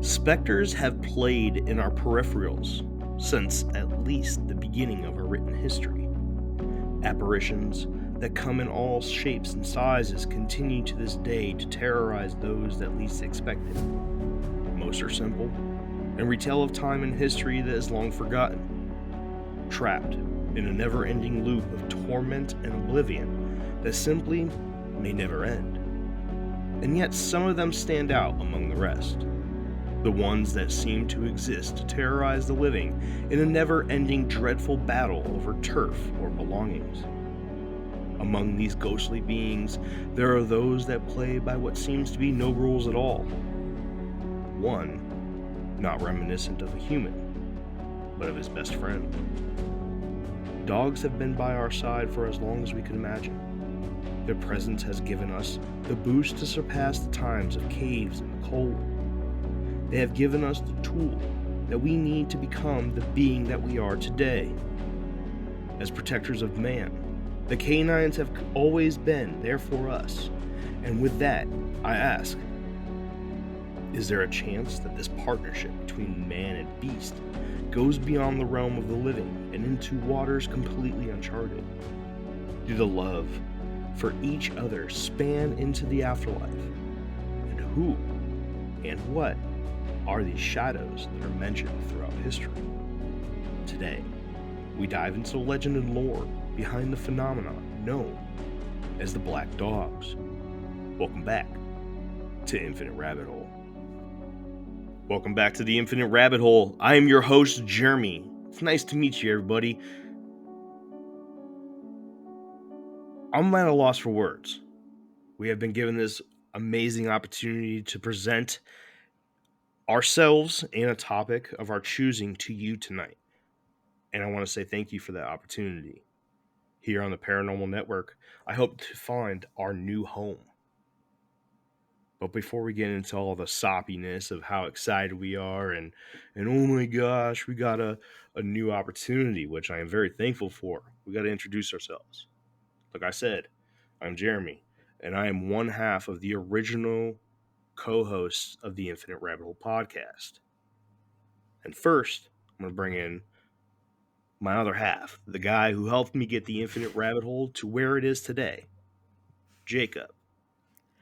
Specters have played in our peripherals since at least the beginning of our written history. Apparitions that come in all shapes and sizes continue to this day to terrorize those that least expect it. Most are simple and retell of time and history that is long forgotten, trapped in a never-ending loop of torment and oblivion that simply may never end. And yet some of them stand out among the rest. The ones that seem to exist to terrorize the living in a never-ending dreadful battle over turf or belongings. Among these ghostly beings, there are those that play by what seems to be no rules at all. One, not reminiscent of a human, but of his best friend. Dogs have been by our side for as long as we can imagine. Their presence has given us the boost to surpass the times of caves and the cold. They have given us the tool that we need to become the being that we are today. As protectors of man, the canines have always been there for us. And with that, I ask, is there a chance that this partnership between man and beast goes beyond the realm of the living and into waters completely uncharted? Do the love for each other span into the afterlife? And who and what are these shadows that are mentioned throughout history? Today, we dive into the legend and lore behind the phenomenon known as the Black Dogs. Welcome back to Infinite Rabbit Hole. Welcome back to the Infinite Rabbit Hole. I am your host, Jeremy. It's nice to meet you, everybody. I'm at a loss for words. We have been given this amazing opportunity to present ourselves and a topic of our choosing to you tonight. And I want to say thank you for that opportunity. Here on the Paranormal Network, I hope to find our new home. But before we get into all the soppiness of how excited we are and oh my gosh, we got a new opportunity, which I am very thankful for. We got to introduce ourselves. Like I said, I'm Jeremy, and I am one half of the original co-hosts of the Infinite Rabbit Hole podcast. And first, I'm going to bring in my other half, the guy who helped me get the Infinite Rabbit Hole to where it is today, Jacob.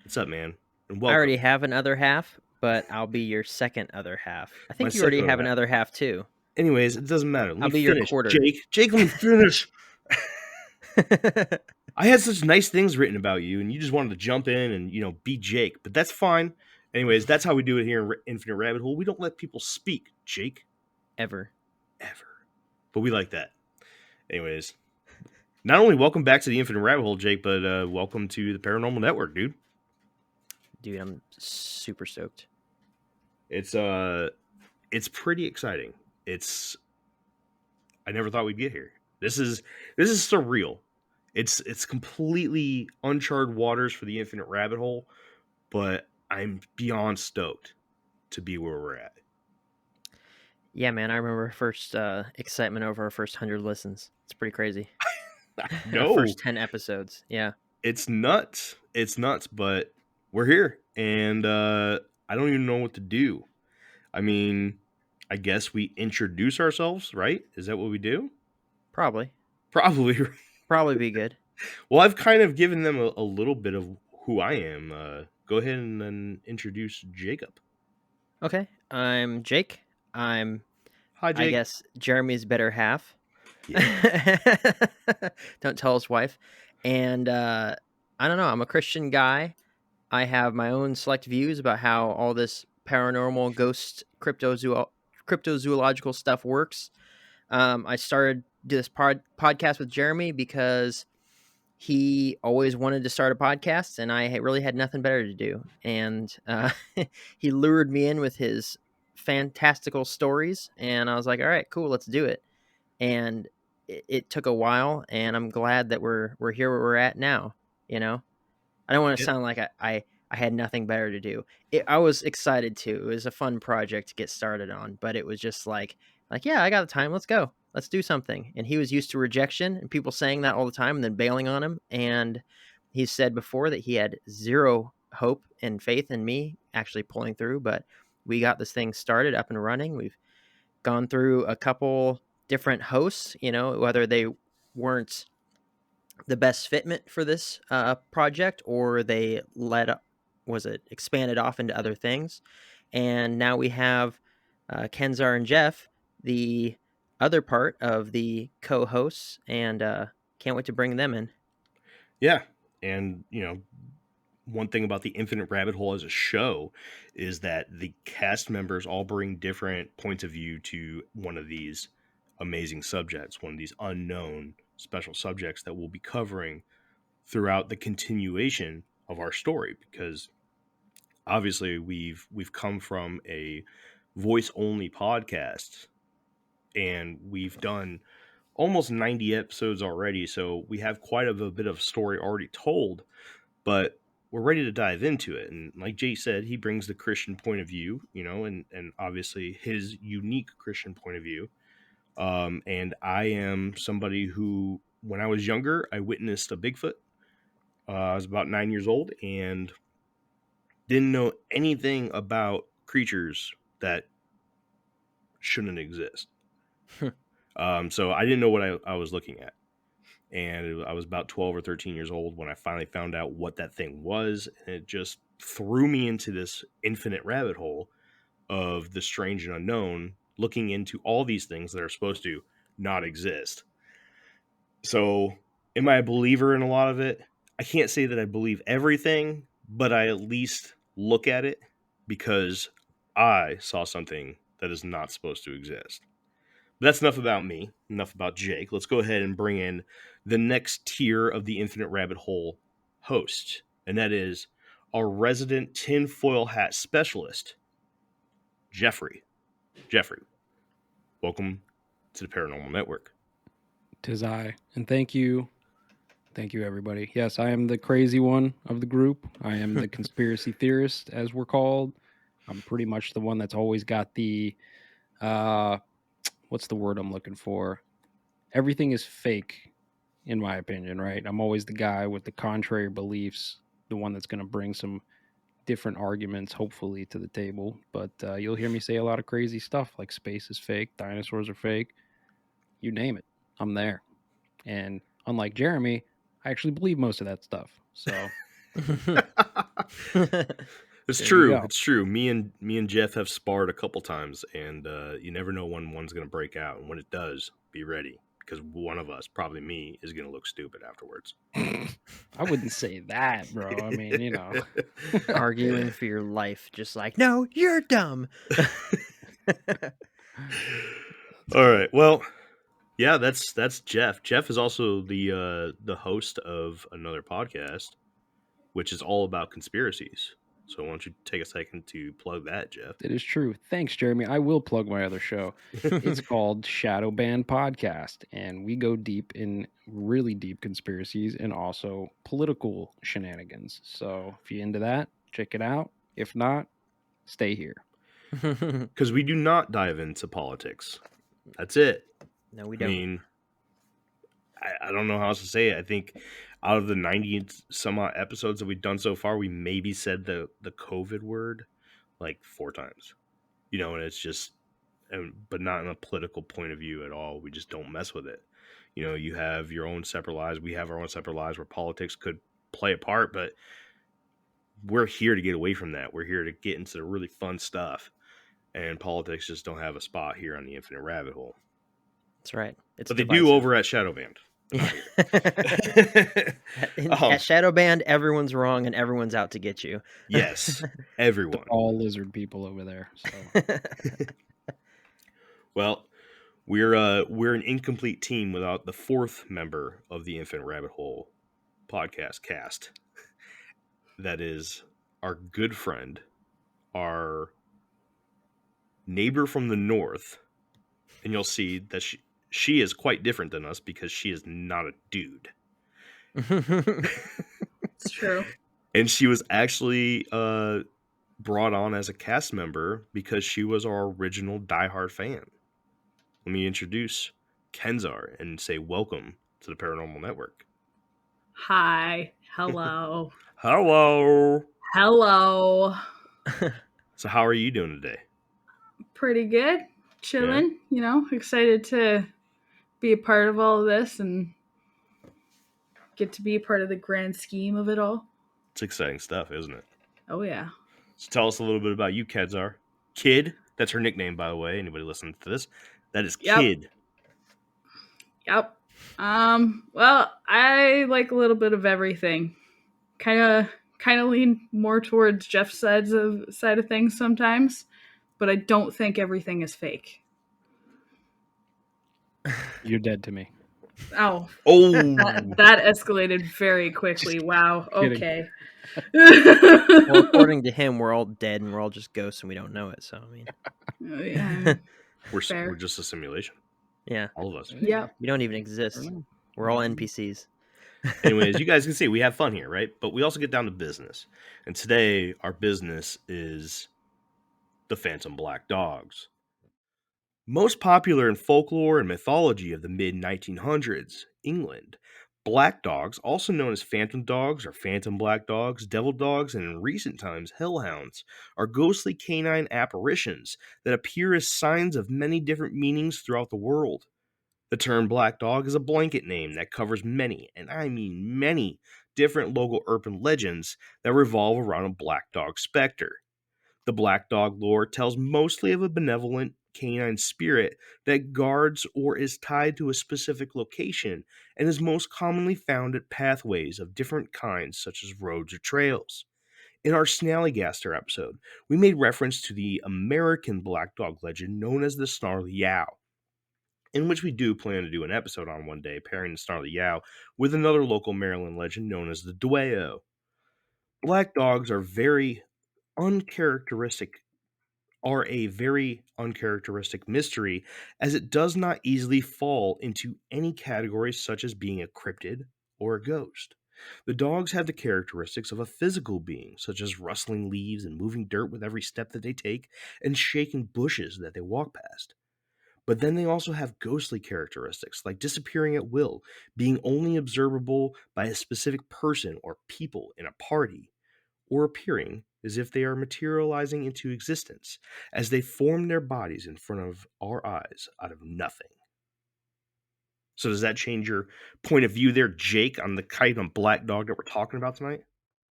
What's up, man? And welcome. I already have an other half, but I'll be your second other half. I think you already have another half too. Anyways, it doesn't matter. I'll be your quarter. Jake, let me finish. I had such nice things written about you, and you just wanted to jump in and, be Jake. But that's fine. Anyways, that's how we do it here in Infinite Rabbit Hole. We don't let people speak, Jake. Ever. But we like that. Anyways, not only welcome back to the Infinite Rabbit Hole, Jake, but welcome to the Paranormal Network, dude. Dude, I'm super stoked. It's pretty exciting. I never thought we'd get here. This is surreal. It's completely uncharted waters for the Infinite Rabbit Hole, but I'm beyond stoked to be where we're at. Yeah, man, I remember first excitement over our first 100 listens. It's pretty crazy. No. First 10 episodes, yeah. It's nuts, but we're here, and I don't even know what to do. I mean, I guess we introduce ourselves, right? Is that what we do? Probably. Probably be good. Well, I've kind of given them a little bit of who I am. Go ahead and then introduce Jacob. Okay, I'm Jake. Hi, Jake. I guess Jeremy's better half. Yeah. Don't tell his wife. And I don't know. I'm a Christian guy. I have my own select views about how all this paranormal, ghost, cryptozoological stuff works. I started this podcast with Jeremy because he always wanted to start a podcast, and I really had nothing better to do. And he lured me in with his fantastical stories, and I was like, all right, cool, let's do it. And it took a while, and I'm glad that we're here where we're at now. I don't want to sound like I had nothing better to do. I was excited too. It was a fun project to get started on, but it was just like, yeah, I got the time. Let's go. Let's do something. And he was used to rejection and people saying that all the time and then bailing on him. And he said before that he had zero hope and faith in me actually pulling through, but we got this thing started up and running. We've gone through a couple different hosts, whether they weren't the best fitment for this project or they expanded off into other things. And now we have Kenzar and Jeff, the other part of the co-hosts, and can't wait to bring them in. Yeah. And, one thing about the Infinite Rabbit Hole as a show is that the cast members all bring different points of view to one of these amazing subjects, one of these unknown special subjects that we'll be covering throughout the continuation of our story, because obviously we've come from a voice only podcast and we've done almost 90 episodes already, so we have quite a bit of story already told, but we're ready to dive into it. And like Jay said, he brings the Christian point of view, and obviously his unique Christian point of view. And I am somebody who, when I was younger, I witnessed a Bigfoot. I was about 9 years old and didn't know anything about creatures that shouldn't exist. So I didn't know what I was looking at. And I was about 12 or 13 years old when I finally found out what that thing was. And it just threw me into this infinite rabbit hole of the strange and unknown, looking into all these things that are supposed to not exist. So, am I a believer in a lot of it? I can't say that I believe everything, but I at least look at it because I saw something that is not supposed to exist. But that's enough about me, enough about Jake. Let's go ahead and bring in the next tier of the Infinite Rabbit Hole host, and that is our resident tinfoil hat specialist, Jeffrey. Jeffrey, welcome to the Paranormal Network. 'Tis I, and thank you everybody. Yes, I am the crazy one of the group. I am the conspiracy theorist, as we're called. I'm pretty much the one that's always got the what's the word I'm looking for? Everything is fake, in my opinion, right? I'm always the guy with the contrary beliefs, the one that's going to bring some different arguments, hopefully, to the table. But you'll hear me say a lot of crazy stuff like space is fake, dinosaurs are fake, you name it. I'm there. And unlike Jeremy, I actually believe most of that stuff. So It's there true. you go. It's true. Me and Jeff have sparred a couple times, and you never know when one's going to break out. And when it does, be ready, because one of us, probably me, is going to look stupid afterwards. I wouldn't say that, bro. I mean, Arguing for your life, just like, no, you're dumb. All right. Well, yeah, that's Jeff. Jeff is also the host of another podcast, which is all about conspiracies. So why don't you take a second to plug that, Jeff? It is true. Thanks, Jeremy. I will plug my other show. It's called Shadow Band Podcast, and we go deep in really deep conspiracies and also political shenanigans. So if you're into that, check it out. If not, stay here. Because we do not dive into politics. That's it. No, we I don't. mean, I don't know how else to say it. I think out of the 90 some odd episodes that we've done so far, we maybe said the COVID word like 4 times. And it's just, but not in a political point of view at all. We just don't mess with it. You have your own separate lives. We have our own separate lives where politics could play a part, but we're here to get away from that. We're here to get into the really fun stuff. And politics just don't have a spot here on the Infinite Rabbit Hole. That's right. But they do over at Shadowband. At Shadowband, everyone's wrong and everyone's out to get you. Yes, everyone. They're all lizard people over there. So. Well, we're an incomplete team without the 4th member of the Infinite Rabbit Hole podcast cast. That is our good friend, our neighbor from the north, and you'll see that she is quite different than us because she is not a dude. It's true. And she was actually brought on as a cast member because she was our original diehard fan. Let me introduce Kenzar and say welcome to the Paranormal Network. Hi. Hello. Hello. Hello. So how are you doing today? Pretty good. Yeah, Chilling, excited to be a part of all of this and get to be a part of the grand scheme of it all. it's exciting stuff, isn't it? Oh, yeah. So tell us a little bit about you, Kenzar. Kid, that's her nickname, by the way. Anybody listening to this, that is Yep. Kid. Yep. Well, I like a little bit of everything. Kind of lean more towards Jeff's side of things sometimes, but I don't think everything is fake. You're dead to me. Oh, Oh, that escalated very quickly. Wow. kidding. Okay. Well, according to him, we're all dead and we're all just ghosts and we don't know it. So I mean, Yeah, we're fair. just a simulation, yeah, all of us. Yep. we don't even exist. We're all NPCs. Anyways, you guys can see we have fun here, right? But we also get down to business. And today, our business is the Phantom Black Dogs. Most popular in folklore and mythology of the mid 1900s, England, black dogs, also known as phantom dogs or phantom black dogs, devil dogs, and in recent times, hellhounds, are ghostly canine apparitions that appear as signs of many different meanings throughout the world. The term black dog is a blanket name that covers many, and I mean many, different local urban legends that revolve around a black dog specter. The black dog lore tells mostly of a benevolent canine spirit that guards or is tied to a specific location and is most commonly found at pathways of different kinds, such as roads or trails. In our Snallygaster episode, we made reference to the American black dog legend known as the Snarly Yow, in which we do plan to do an episode on one day, pairing the Snarly Yow with another local Maryland legend known as the Dueo. Black dogs uncharacteristic are a very uncharacteristic mystery, as it does not easily fall into any categories such as being a cryptid or a ghost. The dogs have the characteristics of a physical being, such as rustling leaves and moving dirt with every step that they take, and shaking bushes that they walk past. But then they also have ghostly characteristics, like disappearing at will, being only observable by a specific person or people in a party, or appearing as if they are materializing into existence as they form their bodies in front of our eyes out of nothing. So, does that change your point of view there, Jake, on the kind of black dog that we're talking about tonight?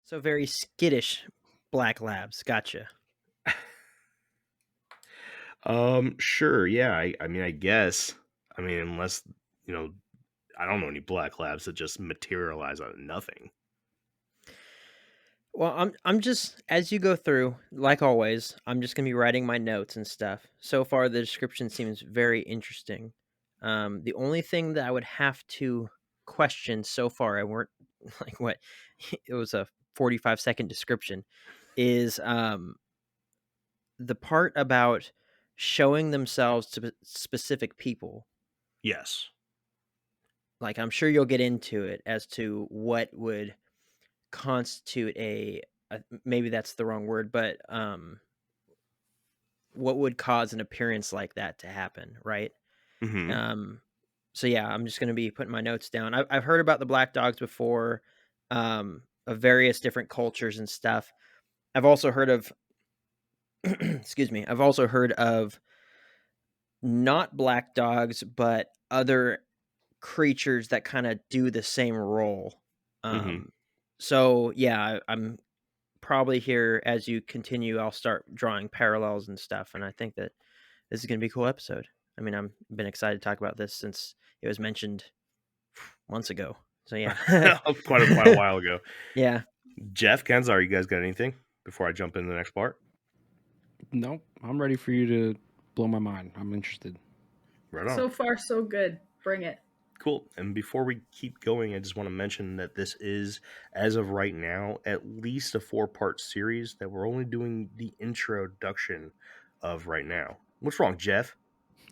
So very skittish black labs. Gotcha. Sure, yeah. I mean, I guess. I mean, unless, you know, I don't know any black labs that just materialize out of nothing. Well, I'm just as you go through, like always, I'm just gonna be writing my notes and stuff. So far, the description seems very interesting. The only thing that I would have to question so far, I weren't like what it was a 45-second description, is the part about showing themselves to specific people. Yes. Like I'm sure you'll get into it as to what would constitute maybe that's the wrong word, but what would cause an appearance like that to happen, right? Mm-hmm. So yeah, I'm just going to be putting my notes down. I've heard about the black dogs before, of various different cultures and stuff. I've also heard of excuse me, I've also heard of not black dogs but other creatures that kind of do the same role. Mm-hmm. So yeah, I'm probably here as you continue, I'll start drawing parallels and stuff. And I think that this is going to be a cool episode. I mean, I've been excited to talk about this since it was mentioned months ago. So yeah, quite a while ago. Yeah. Jeff, Kenzar, you guys got anything before I jump into the next part? No, I'm ready for you to blow my mind. I'm interested. Right on. So far, so good. Bring it. Cool. And before we keep going, I just want to mention that this is, as of right now, at least a 4-part series that we're only doing the introduction of right now. What's wrong, Jeff?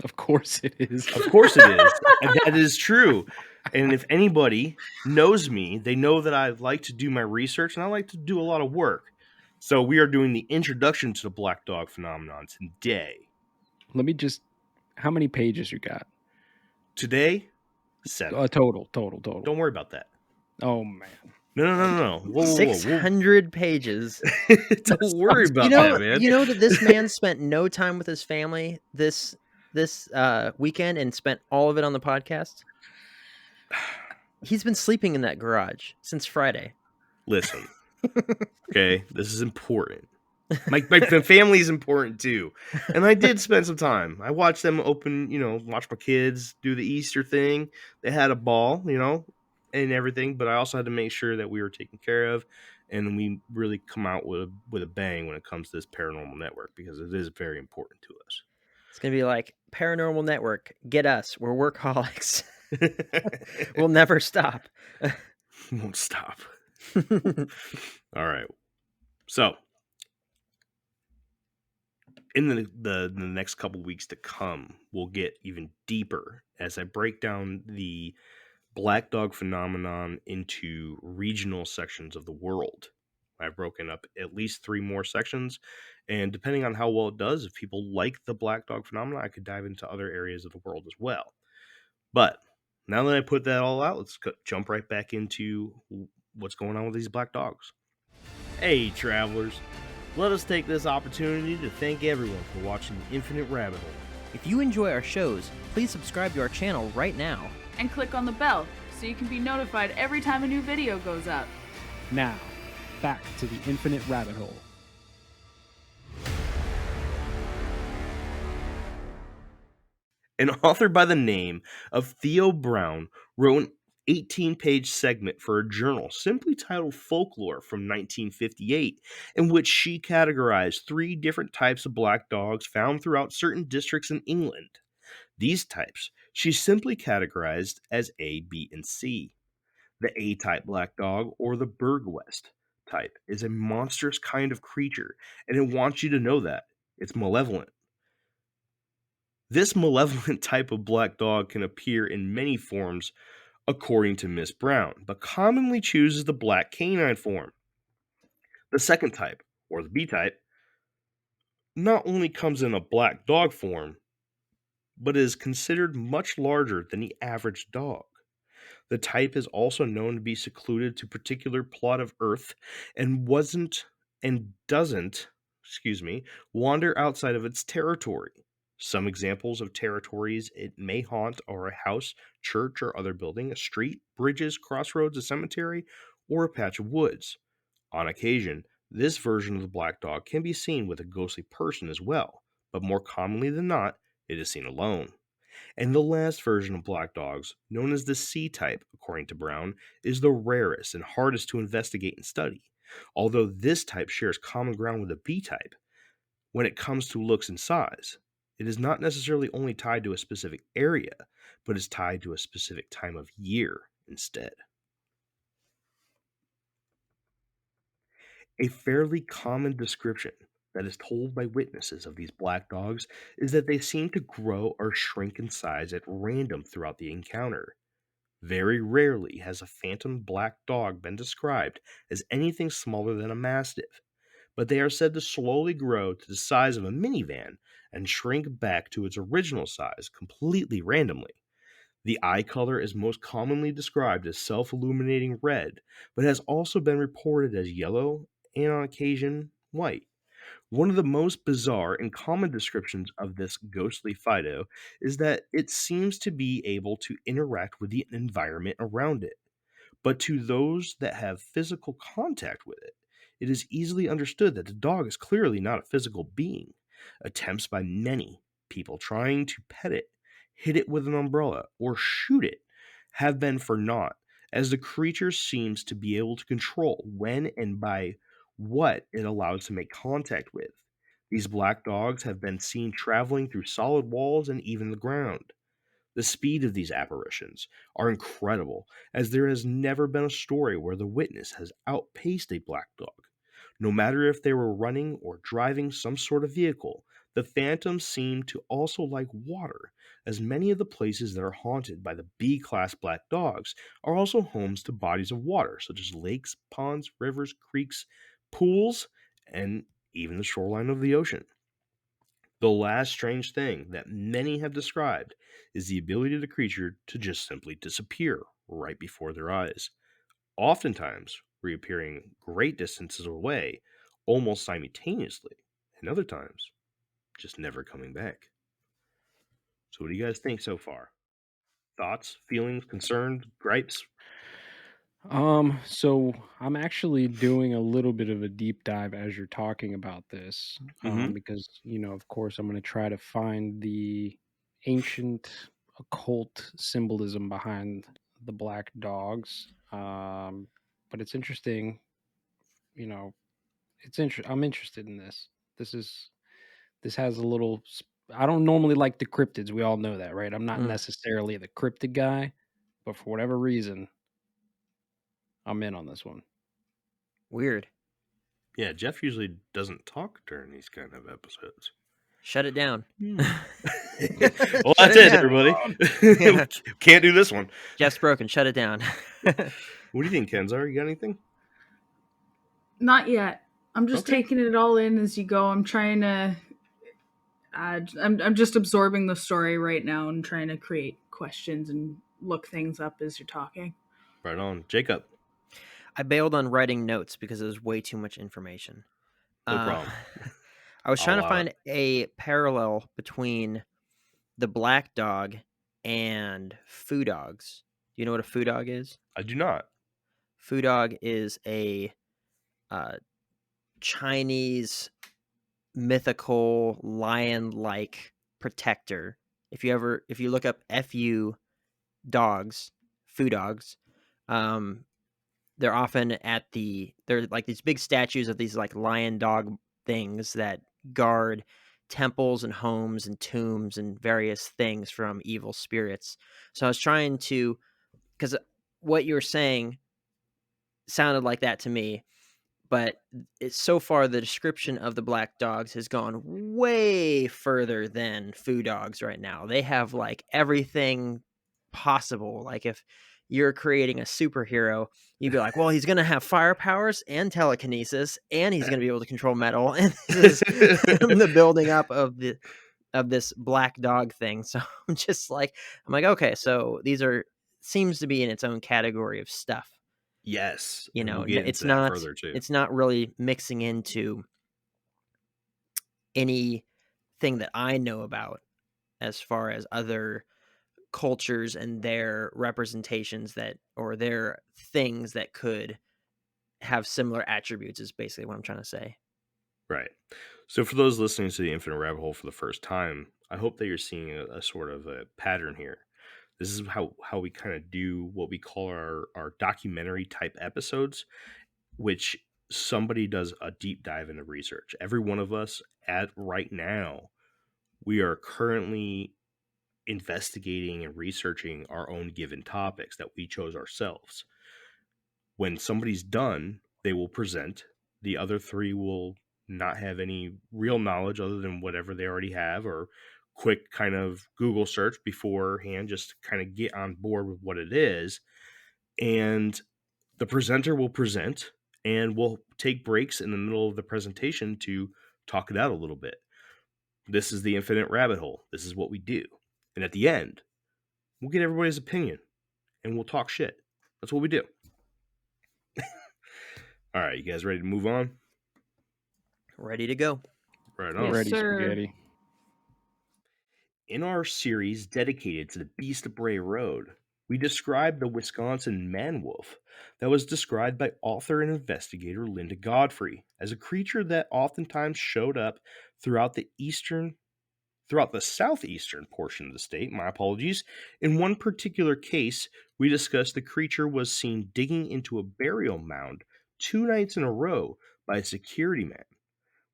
Of course it is. Of course it is. And that is true. And if anybody knows me, they know that I like to do my research and I like to do a lot of work. So we are doing the introduction to the black dog phenomenon today. Let me just, how many pages you got? Today, 7. Total. Don't worry about that. Oh, man. No. Whoa. 600 pages. Don't worry about that, man. You know that this man spent no time with his family this weekend and spent all of it on the podcast? He's been sleeping in that garage since Friday. Listen, okay, this is important. My family is important too, and I did spend some time. I watched them watch my kids do the Easter thing. They had a ball, and everything. But I also had to make sure that we were taken care of, and we really come out with a bang when it comes to this Paranormal Network, because it is very important to us. It's gonna be like Paranormal Network. Get us. We're workaholics. We'll never stop. Won't stop. All right. So, in the next couple weeks to come, we'll get even deeper as I break down the black dog phenomenon into regional sections of the world. I've broken up at least 3 more sections, and depending on how well it does, if people like the black dog phenomenon, I could dive into other areas of the world as well. But now that I put that all out, let's jump right back into what's going on with these black dogs. Hey, travelers. Let us take this opportunity to thank everyone for watching The Infinite Rabbit Hole. If you enjoy our shows, please subscribe to our channel right now. And click on the bell so you can be notified every time a new video goes up. Now, back to the Infinite Rabbit Hole. An author by the name of Theo Brown wrote an 18-page segment for a journal simply titled Folklore from 1958, in which she categorized 3 different types of black dogs found throughout certain districts in England. These types she simply categorized as A, B, and C. The A-type black dog, or the Bergwest type, is a monstrous kind of creature, and it wants you to know that. It's malevolent. This malevolent type of black dog can appear in many forms according to Miss Brown, but commonly chooses the black canine form. The second type, or the B type, not only comes in a black dog form, but is considered much larger than the average dog. The type is also known to be secluded to a particular plot of earth and doesn't wander outside of its territory. Some examples of territories it may haunt are a house, church, or other building, a street, bridges, crossroads, a cemetery, or a patch of woods. On occasion, this version of the black dog can be seen with a ghostly person as well, but more commonly than not, it is seen alone. And the last version of black dogs, known as the C type, according to Brown, is the rarest and hardest to investigate and study. Although this type shares common ground with the B type when it comes to looks and size, it is not necessarily only tied to a specific area, but is tied to a specific time of year instead. A fairly common description that is told by witnesses of these black dogs is that they seem to grow or shrink in size at random throughout the encounter. Very rarely has a phantom black dog been described as anything smaller than a mastiff, but they are said to slowly grow to the size of a minivan and shrink back to its original size completely randomly. The eye color is most commonly described as self-illuminating red, but has also been reported as yellow and on occasion white. One of the most bizarre and common descriptions of this ghostly Fido is that it seems to be able to interact with the environment around it. But to those that have physical contact with it, it is easily understood that the dog is clearly not a physical being. Attempts by many people trying to pet it, hit it with an umbrella, or shoot it have been for naught, as the creature seems to be able to control when and by what it allows to make contact with. These black dogs have been seen traveling through solid walls and even the ground. The speed of these apparitions are incredible, as there has never been a story where the witness has outpaced a black dog. No matter if they were running or driving some sort of vehicle, the phantoms seem to also like water, as many of the places that are haunted by the B-class black dogs are also homes to bodies of water, such as lakes, ponds, rivers, creeks, pools, and even the shoreline of the ocean. The last strange thing that many have described is the ability of the creature to just simply disappear right before their eyes. oftentimes reappearing great distances away almost simultaneously, and other times just never coming back. So, what do you guys think so far? Thoughts, feelings, concerns, gripes? So I'm actually doing a little bit of a deep dive as you're talking about this, Mm-hmm. because of course, I'm going to try to find the ancient occult symbolism behind the black dogs. But it's interesting, you know, I'm interested in this. This has a little. I don't normally like the cryptids. We all know that, right? I'm not necessarily the cryptid guy, but for whatever reason, I'm in on this one. Weird. Yeah, Jeff usually doesn't talk during these kind of episodes. Shut it down. Well, Shut that's it it, down. everybody. Yeah. Can't do this one. Jeff's broken. Shut it down. What do you think, Kenzar? You got anything? Not yet. I'm just Okay. taking it all in as you go. I'm trying to. I'm just absorbing the story right now and trying to create questions and look things up as you're talking. Right on. Jacob, I bailed on writing notes because it was way too much information. no problem. I was I'll trying to allow find a parallel between the black dog and foo dogs. Do you know what a foo dog is? I do not. Foo dog is a Chinese mythical lion-like protector. If you look up FU dogs, foo dogs, they're often they're like these big statues of these like lion dog things that guard temples and homes and tombs and various things from evil spirits. So I was trying to, because what you were saying sounded like that to me, but so far the description of the black dogs has gone way further than foo dogs right now. They have like everything possible. Like if you're creating a superhero, you'd be like, well, he's going to have fire powers and telekinesis, and he's going to be able to control metal. And this is the building up of this black dog thing. So I'm like, okay, so seems to be in its own category of stuff. Yes. You and know, we'll get it's into that not further too. it's not really mixing into anything that I know about as far as other cultures and their representations or their things that could have similar attributes is basically what I'm trying to say. Right. So for those listening to the Infinite Rabbit Hole for the first time, I hope that you're seeing a sort of a pattern here. This is how we kind of do what we call our documentary type episodes, which somebody does a deep dive into research. Every one of us at right now, we are currently investigating and researching our own given topics that we chose ourselves. When somebody's done, they will present. The other three will not have any real knowledge other than whatever they already have, or quick kind of Google search beforehand just to kind of get on board with what it is. And the presenter will present, and we'll take breaks in the middle of the presentation to talk it out a little bit. This is the Infinite Rabbit Hole. This is what we do. And at the end, we'll get everybody's opinion and we'll talk shit. That's what we do. All right, you guys ready to move on? Ready to go. Right on. Yes, Ready, sir. spaghetti. In our series dedicated to the Beast of Bray Road, we described the Wisconsin man-wolf that was described by author and investigator Linda Godfrey as a creature that oftentimes showed up throughout the southeastern portion of the state. My apologies. In one particular case, we discussed the creature was seen digging into a burial mound 2 nights in a row by a security man.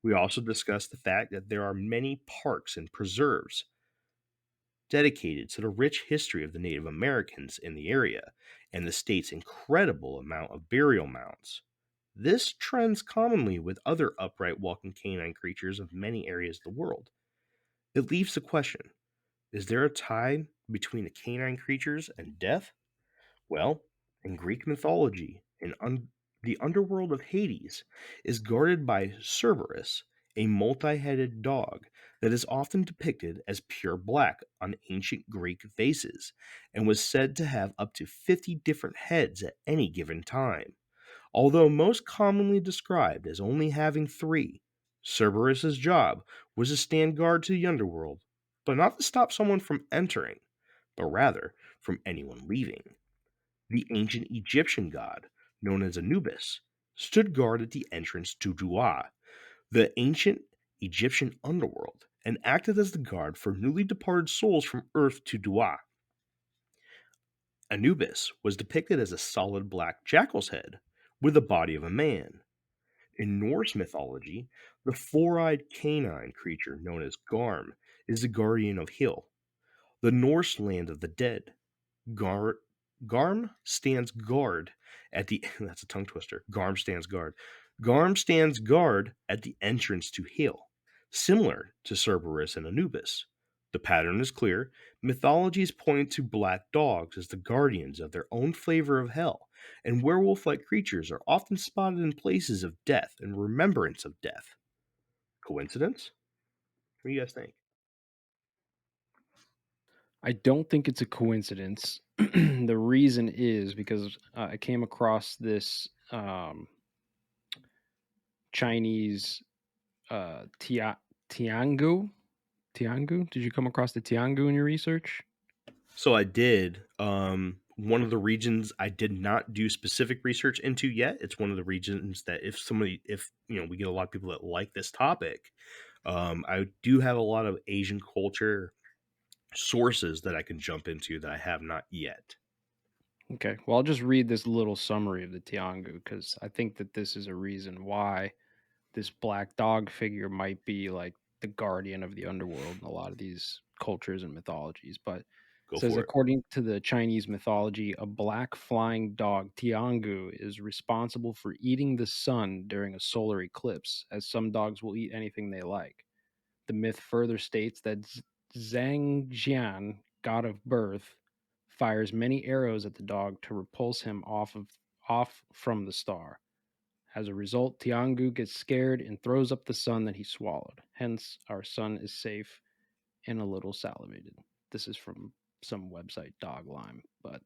We also discussed the fact that there are many parks and preserves dedicated to the rich history of the Native Americans in the area and the state's incredible amount of burial mounds. This trends commonly with other upright walking canine creatures of many areas of the world. It leaves the question, is there a tie between the canine creatures and death? Well, in Greek mythology, the underworld of Hades is guarded by Cerberus, a multi-headed dog that is often depicted as pure black on ancient Greek vases and was said to have up to 50 different heads at any given time. Although most commonly described as only having 3, Cerberus's job was to stand guard to the underworld, but not to stop someone from entering, but rather from anyone leaving. The ancient Egyptian god, known as Anubis, stood guard at the entrance to Dua, the ancient Egyptian underworld, and acted as the guard for newly departed souls from Earth to Dua. Anubis was depicted as a solid black jackal's head with the body of a man. In Norse mythology, the four-eyed canine creature known as Garm is the guardian of Hel, the Norse land of the dead. Gar- Garm stands guard at the that's a tongue twister. Garm stands guard. Garm stands guard at the entrance to Hel, similar to Cerberus and Anubis. The pattern is clear. Mythologies point to black dogs as the guardians of their own flavor of hell, and werewolf-like creatures are often spotted in places of death and remembrance of death. Coincidence? What do you guys think? I don't think it's a coincidence. The reason is because I came across this Chinese Tiangu. Tiangu? Did you come across the Tiangu in your research? So I did. One of the regions I did not do specific research into yet. It's one of the regions that if we get a lot of people that like this topic, I do have a lot of Asian culture sources that I can jump into that I have not yet. Okay. Well, I'll just read this little summary of the Tiangu because I think that this is a reason why this black dog figure might be like the guardian of the underworld in a lot of these cultures and mythologies. But it Go says, for it. according to the Chinese mythology, a black flying dog, Tiangu, is responsible for eating the sun during a solar eclipse, as some dogs will eat anything they like. The myth further states that Zhang Jian, god of birth, fires many arrows at the dog to repulse him off from the star. As a result, Tiangu gets scared and throws up the sun that he swallowed. Hence, our sun is safe and a little salivated. This is from some website, Dog Lime. But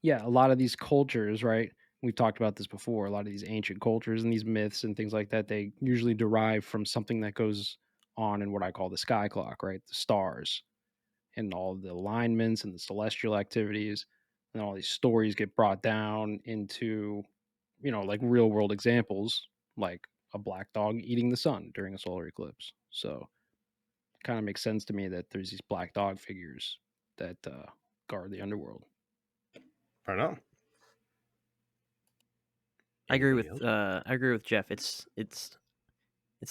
yeah, a lot of these cultures, right? We've talked about this before. A lot of these ancient cultures and these myths and things like that, they usually derive from something that goes on in what I call the sky clock, right? The stars and all the alignments and the celestial activities. And all these stories get brought down into like real world examples, like a black dog eating the sun during a solar eclipse. So, kind of makes sense to me that there's these black dog figures that guard the underworld. Right on. I agree Anybody with else? I agree with Jeff. It's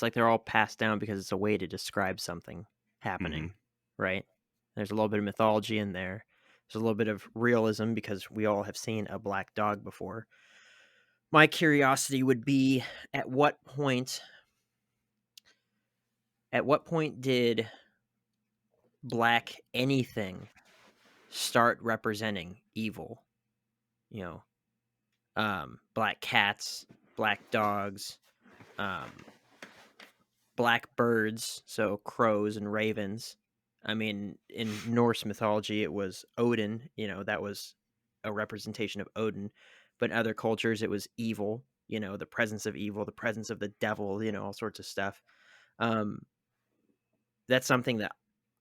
like they're all passed down because it's a way to describe something happening, right? There's a little bit of mythology in there. There's a little bit of realism because we all have seen a black dog before. My curiosity would be at what point did black anything start representing evil? Black cats, black dogs, black birds, so crows and ravens. I mean, in Norse mythology, it was Odin. That was a representation of Odin. But in other cultures, it was evil. The presence of evil, the presence of the devil. All sorts of stuff. That's something that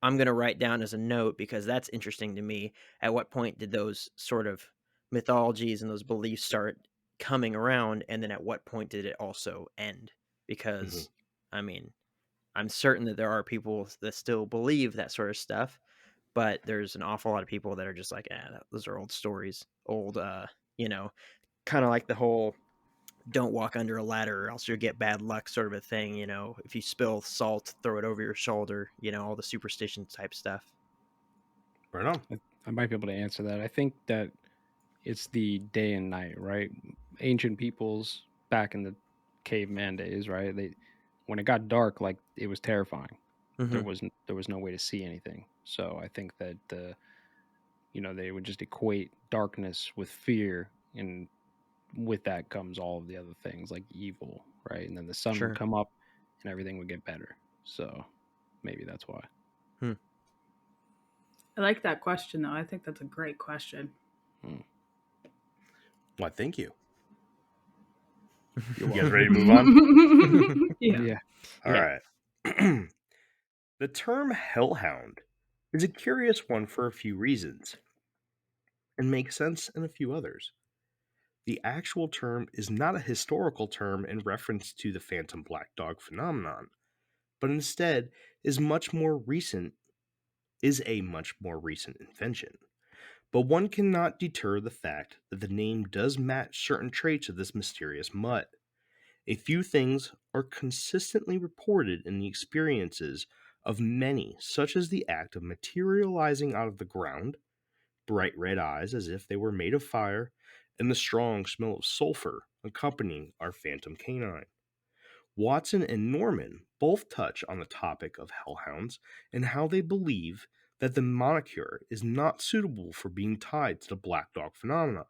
I'm going to write down as a note because that's interesting to me. At what point did those sort of mythologies and those beliefs start coming around? And then at what point did it also end? Because, I mean, I'm certain that there are people that still believe that sort of stuff, but there's an awful lot of people that are just like, those are old stories, old, kind of like the whole don't walk under a ladder or else you'll get bad luck sort of a thing. If you spill salt, throw it over your shoulder, all the superstition type stuff. Right on. I might be able to answer that. I think that it's the day and night, right? Ancient peoples back in the caveman days, right? When it got dark, like it was terrifying. There was no way to see anything. So I think that they would just equate darkness with fear, and with that comes all of the other things like evil, right? And then the sun would come up and everything would get better. So maybe that's why. I like that question, though. I think that's a great question. Why, thank you. You're You guys welcome. ready to move on? Yeah. All Yeah. right. The term hellhound is a curious one for a few reasons and makes sense in a few others. The actual term is not a historical term in reference to the phantom black dog phenomenon, but instead is a much more recent invention. But one cannot deter the fact that the name does match certain traits of this mysterious mutt. A few things are consistently reported in the experiences of many, such as the act of materializing out of the ground, bright red eyes as if they were made of fire, and the strong smell of sulfur accompanying our phantom canine. Watson and Norman both touch on the topic of hellhounds and how they believe that the moniker is not suitable for being tied to the black dog phenomenon.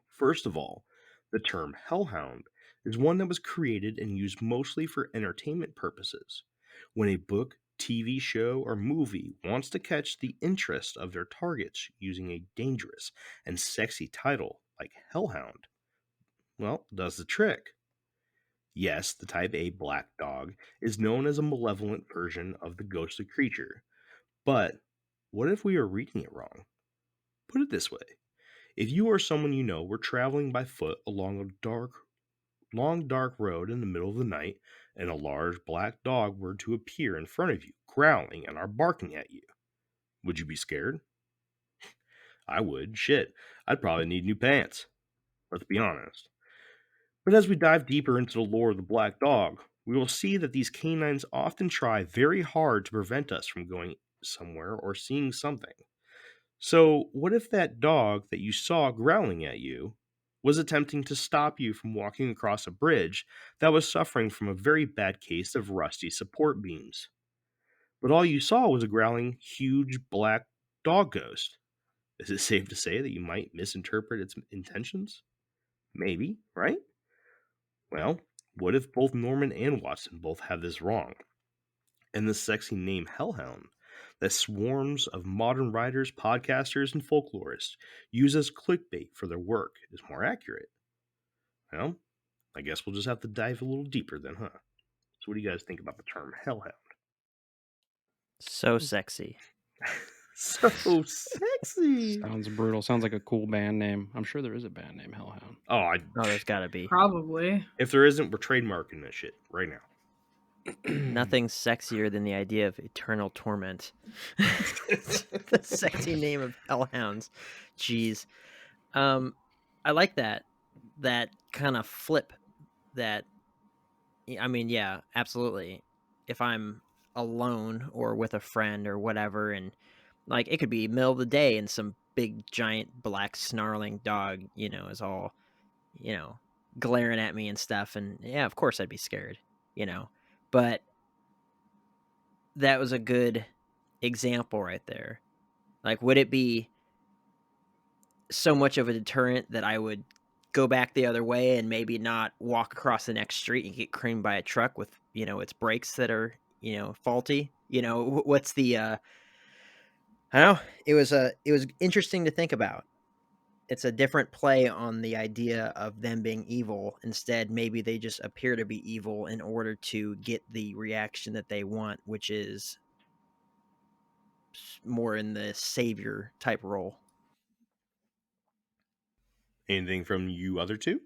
First of all, the term hellhound is one that was created and used mostly for entertainment purposes. When a book, TV show, or movie wants to catch the interest of their targets using a dangerous and sexy title like Hellhound, well, does the trick. Yes, the type A black dog is known as a malevolent version of the ghostly creature, but what if we are reading it wrong? Put it this way. If you or someone you know were traveling by foot along a long dark road in the middle of the night and a large black dog were to appear in front of you, growling and are barking at you, would you be scared? I would. Shit. I'd probably need new pants. Let's be honest. But as we dive deeper into the lore of the black dog, we will see that these canines often try very hard to prevent us from going somewhere or seeing something. So, what if that dog that you saw growling at you was attempting to stop you from walking across a bridge that was suffering from a very bad case of rusty support beams? But all you saw was a growling, huge black dog ghost. Is it safe to say that you might misinterpret its intentions? Maybe, right? Well, what if both Norman and Watson both have this wrong? And the sexy name Hellhound that swarms of modern writers, podcasters, and folklorists use as clickbait for their work is more accurate. Well, I guess we'll just have to dive a little deeper then, huh? So what do you guys think about the term Hellhound? So sexy. So sexy. Sounds brutal. Sounds like a cool band name. I'm sure there is a band named Hellhound. Oh, there's got to be. Probably. If there isn't, we're trademarking this shit right now. Nothing sexier than the idea of eternal torment. The sexy name of hellhounds. Jeez. I like that kind of flip that. I mean, yeah, absolutely. If I'm alone or with a friend or whatever, and like it could be middle of the day and some big giant black snarling dog, is all, glaring at me and stuff, and yeah, of course I'd be scared, but that was a good example right there. Like, would it be so much of a deterrent that I would go back the other way and maybe not walk across the next street and get creamed by a truck with, its brakes that are, faulty? What's the I don't know. It was interesting to think about. It's a different play on the idea of them being evil. Instead, maybe they just appear to be evil in order to get the reaction that they want, which is more in the savior type role. Anything from you other two?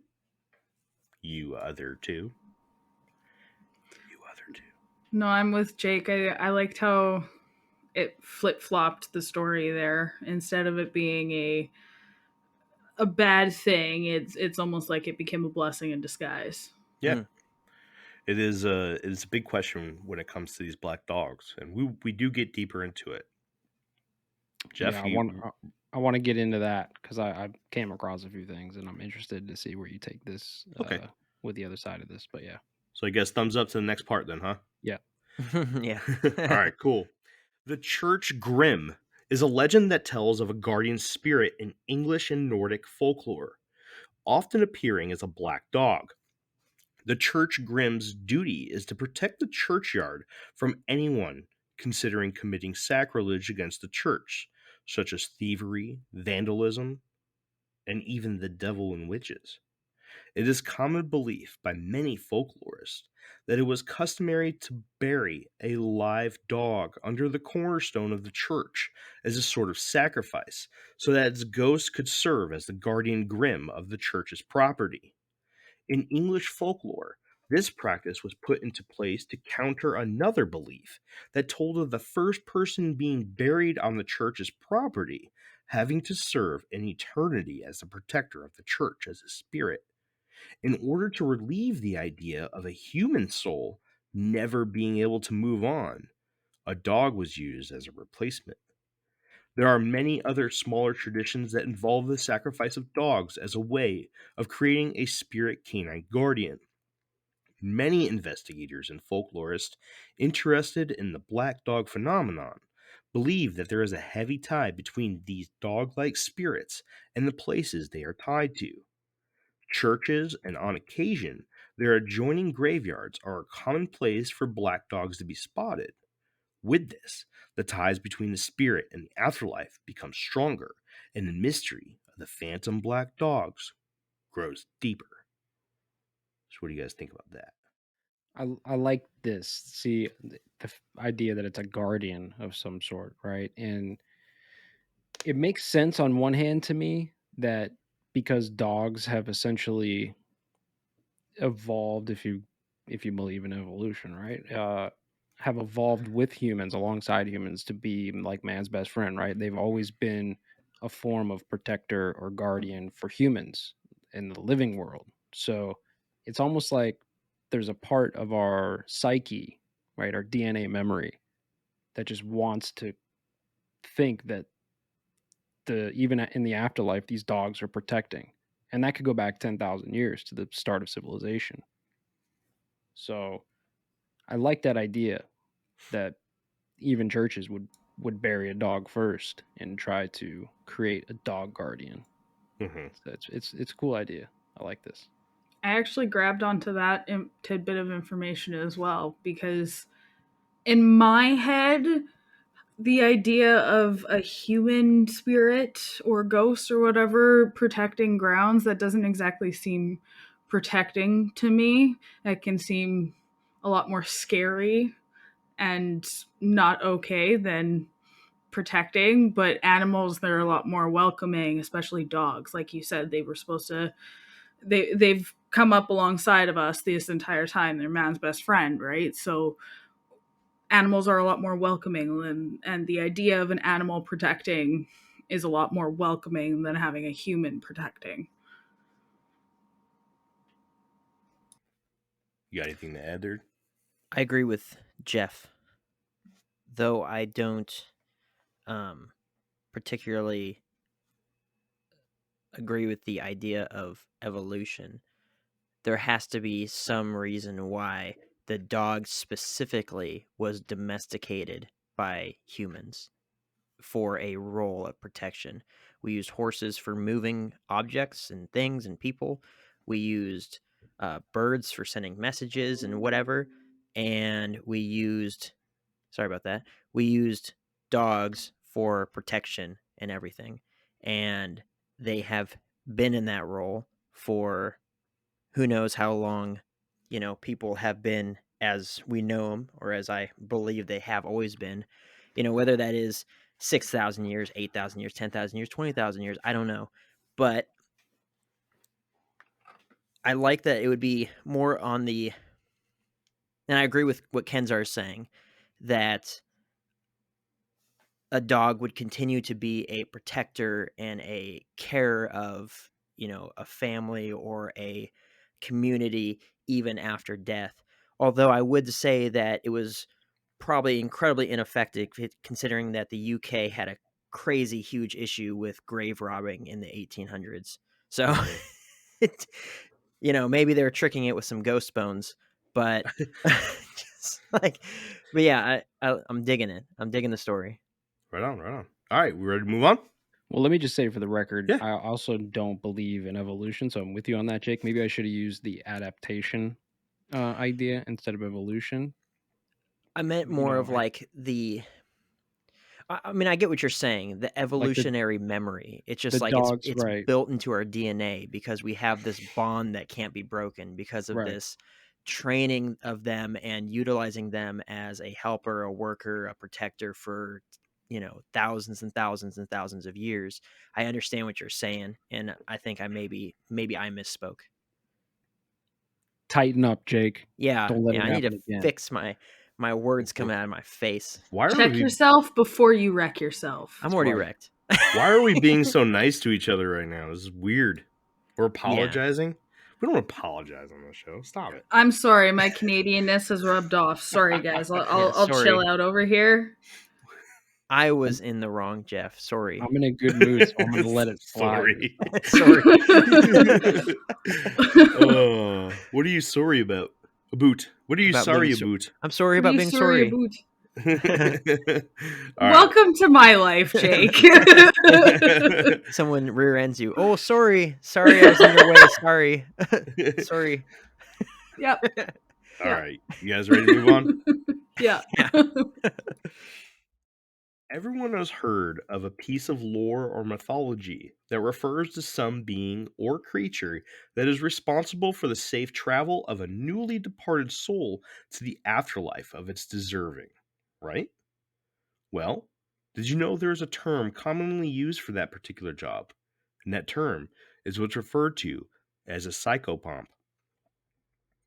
You other two? No, I'm with Jake. I liked how it flip-flopped the story there. Instead of it being a bad thing, it's almost like it became a blessing in disguise. Yeah. It is a big question when it comes to these black dogs, and we do get deeper into it. Jeff, yeah, I want to get into that because I came across a few things and I'm interested to see where you take this Okay. with the other side of this. But yeah. So I guess thumbs up to the next part then, huh? Yeah. Yeah. All right, cool. The Church Grimm is a legend that tells of a guardian spirit in English and Nordic folklore, often appearing as a black dog. The church grimm's duty is to protect the churchyard from anyone considering committing sacrilege against the church, such as thievery, vandalism, and even the devil and witches. It is common belief by many folklorists that it was customary to bury a live dog under the cornerstone of the church as a sort of sacrifice, so that its ghost could serve as the guardian grim of the church's property. In English folklore, this practice was put into place to counter another belief that told of the first person being buried on the church's property having to serve an eternity as the protector of the church as a spirit. In order to relieve the idea of a human soul never being able to move on, a dog was used as a replacement. There are many other smaller traditions that involve the sacrifice of dogs as a way of creating a spirit canine guardian. Many investigators and folklorists interested in the black dog phenomenon believe that there is a heavy tie between these dog like spirits and the places they are tied to. Churches, and on occasion, their adjoining graveyards are a common place for black dogs to be spotted. With this, the ties between the spirit and the afterlife become stronger, and the mystery of the phantom black dogs grows deeper. So, what do you guys think about that? I like this. See, idea that it's a guardian of some sort, right? And it makes sense on one hand to me that because dogs have essentially evolved, if you believe in evolution, right? Have evolved with humans, alongside humans, to be like man's best friend, right? They've always been a form of protector or guardian for humans in the living world. So it's almost like there's a part of our psyche, right, our DNA memory, that just wants to think that even in the afterlife, these dogs are protecting, and that could go back 10,000 years to the start of civilization. So I like that idea that even churches would bury a dog first and try to create a dog guardian. Mm-hmm. So it's a cool idea. I like this. I actually grabbed onto that tidbit of information as well because in my head, the idea of a human spirit or ghost or whatever protecting grounds, that doesn't exactly seem protecting to me. That can seem a lot more scary and not okay than protecting. But animals, they're a lot more welcoming, especially dogs. Like you said, they were supposed to they've come up alongside of us this entire time. They're man's best friend, right? So animals are a lot more welcoming, and the idea of an animal protecting is a lot more welcoming than having a human protecting. You got anything to add there? I agree with Jeff, though I don't particularly agree with the idea of evolution. There has to be some reason why the dog specifically was domesticated by humans for a role of protection. We used horses for moving objects and things and people. We used birds for sending messages and whatever. And we used, sorry about that, we used dogs for protection and everything. And they have been in that role for who knows how long, people have been as we know them, or as I believe they have always been, whether that is 6,000 years, 8,000 years, 10,000 years, 20,000 years, I don't know. But I like that it would be more on the, and I agree with what Kenzar is saying, that a dog would continue to be a protector and a carer of, a family or a community even after death. Although I would say that it was probably incredibly ineffective considering that the UK had a crazy huge issue with grave robbing in the 1800s. So, it, maybe they were tricking it with some ghost bones, but just but yeah, I'm digging it. I'm digging the story. Right on, right on. All right, we ready to move on? Well, let me just say for the record, Yeah. I also don't believe in evolution, so I'm with you on that, Jake. Maybe I should have used the adaptation idea instead of evolution. I meant You more know, of like I mean, I get what you're saying. The like evolutionary memory. It's the just like dogs, it's right? built into our DNA because we have this bond that can't be broken because of Right. this training of them and utilizing them as a helper, a worker, a protector for thousands and thousands and thousands of years. I understand what you're saying, and I think I maybe I misspoke. Tighten up, Jake. Yeah, Don't let yeah. it I need to happen again. fix my words coming out of my face. Why are Check we yourself before you wreck yourself. I'm already right. wrecked. why are we being so nice to each other right now? This is weird. We're apologizing. We don't apologize on the show. Stop it. I'm sorry, my Canadianness has rubbed off. Sorry, guys. I'll chill Sorry. out over here. I was in the wrong, Jeff. Sorry. I'm in a good mood, so I'm gonna let it slide. Sorry. Sorry. What are you sorry about? About. What are you About sorry being so- about? I'm sorry What are about you being sorry. about? All right. Welcome to my life, Jake. Someone rear ends you. Oh, sorry. Sorry, I was in your way. Sorry. Sorry. Yep. All right. You guys ready to move on? Yeah. Everyone has heard of a piece of lore or mythology that refers to some being or creature that is responsible for the safe travel of a newly departed soul to the afterlife of its deserving, right? Well, did you know there is a term commonly used for that particular job? And that term is what's referred to as a psychopomp.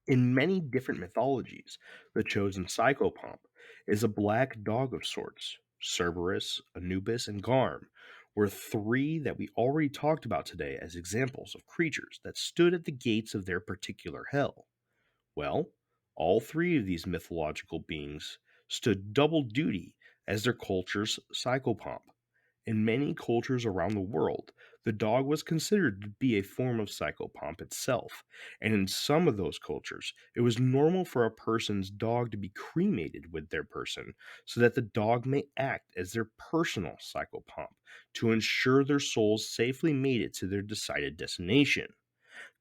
In many different mythologies, the chosen psychopomp is a black dog of sorts. Cerberus, Anubis, and Garm were three that we already talked about today as examples of creatures that stood at the gates of their particular hell. Well, all three of these mythological beings stood double duty as their culture's psychopomp. In many cultures around the world, the dog was considered to be a form of psychopomp itself, and in some of those cultures, it was normal for a person's dog to be cremated with their person so that the dog may act as their personal psychopomp to ensure their souls safely made it to their decided destination.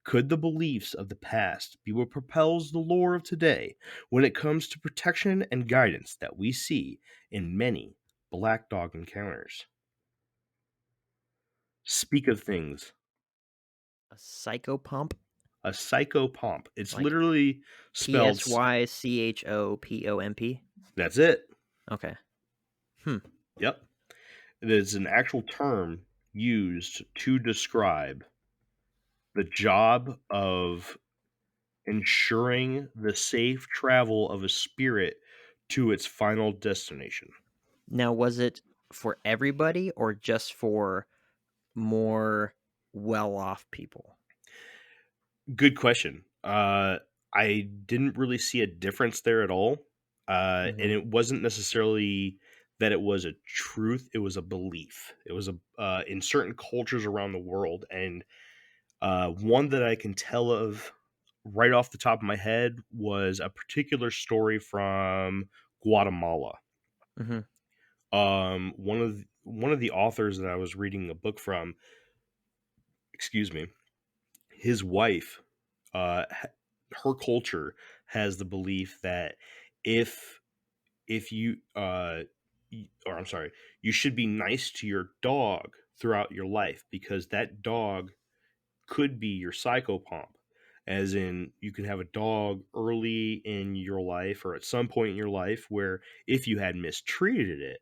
Could the beliefs of the past be what propels the lore of today when it comes to protection and guidance that we see in many black dog encounters? Speak of things. A psychopomp. A psychopomp. It's Like literally spelled. PSYCHOPOMP. That's it. Okay. Yep. It is an actual term used to describe the job of ensuring the safe travel of a spirit to its final destination. Now, was it for everybody or just for more well-off people? Good question. I didn't really see a difference there at all. And it wasn't necessarily that it was a truth, it was a belief. It was in certain cultures around the world. And one that I can tell of right off the top of my head was a particular story from Guatemala. Mm-hmm. One of the authors that I was reading a book from, excuse me, his wife, her culture has the belief that if you or I'm sorry, you should be nice to your dog throughout your life because that dog could be your psychopomp. As in, you can have a dog early in your life or at some point in your life where if you had mistreated it,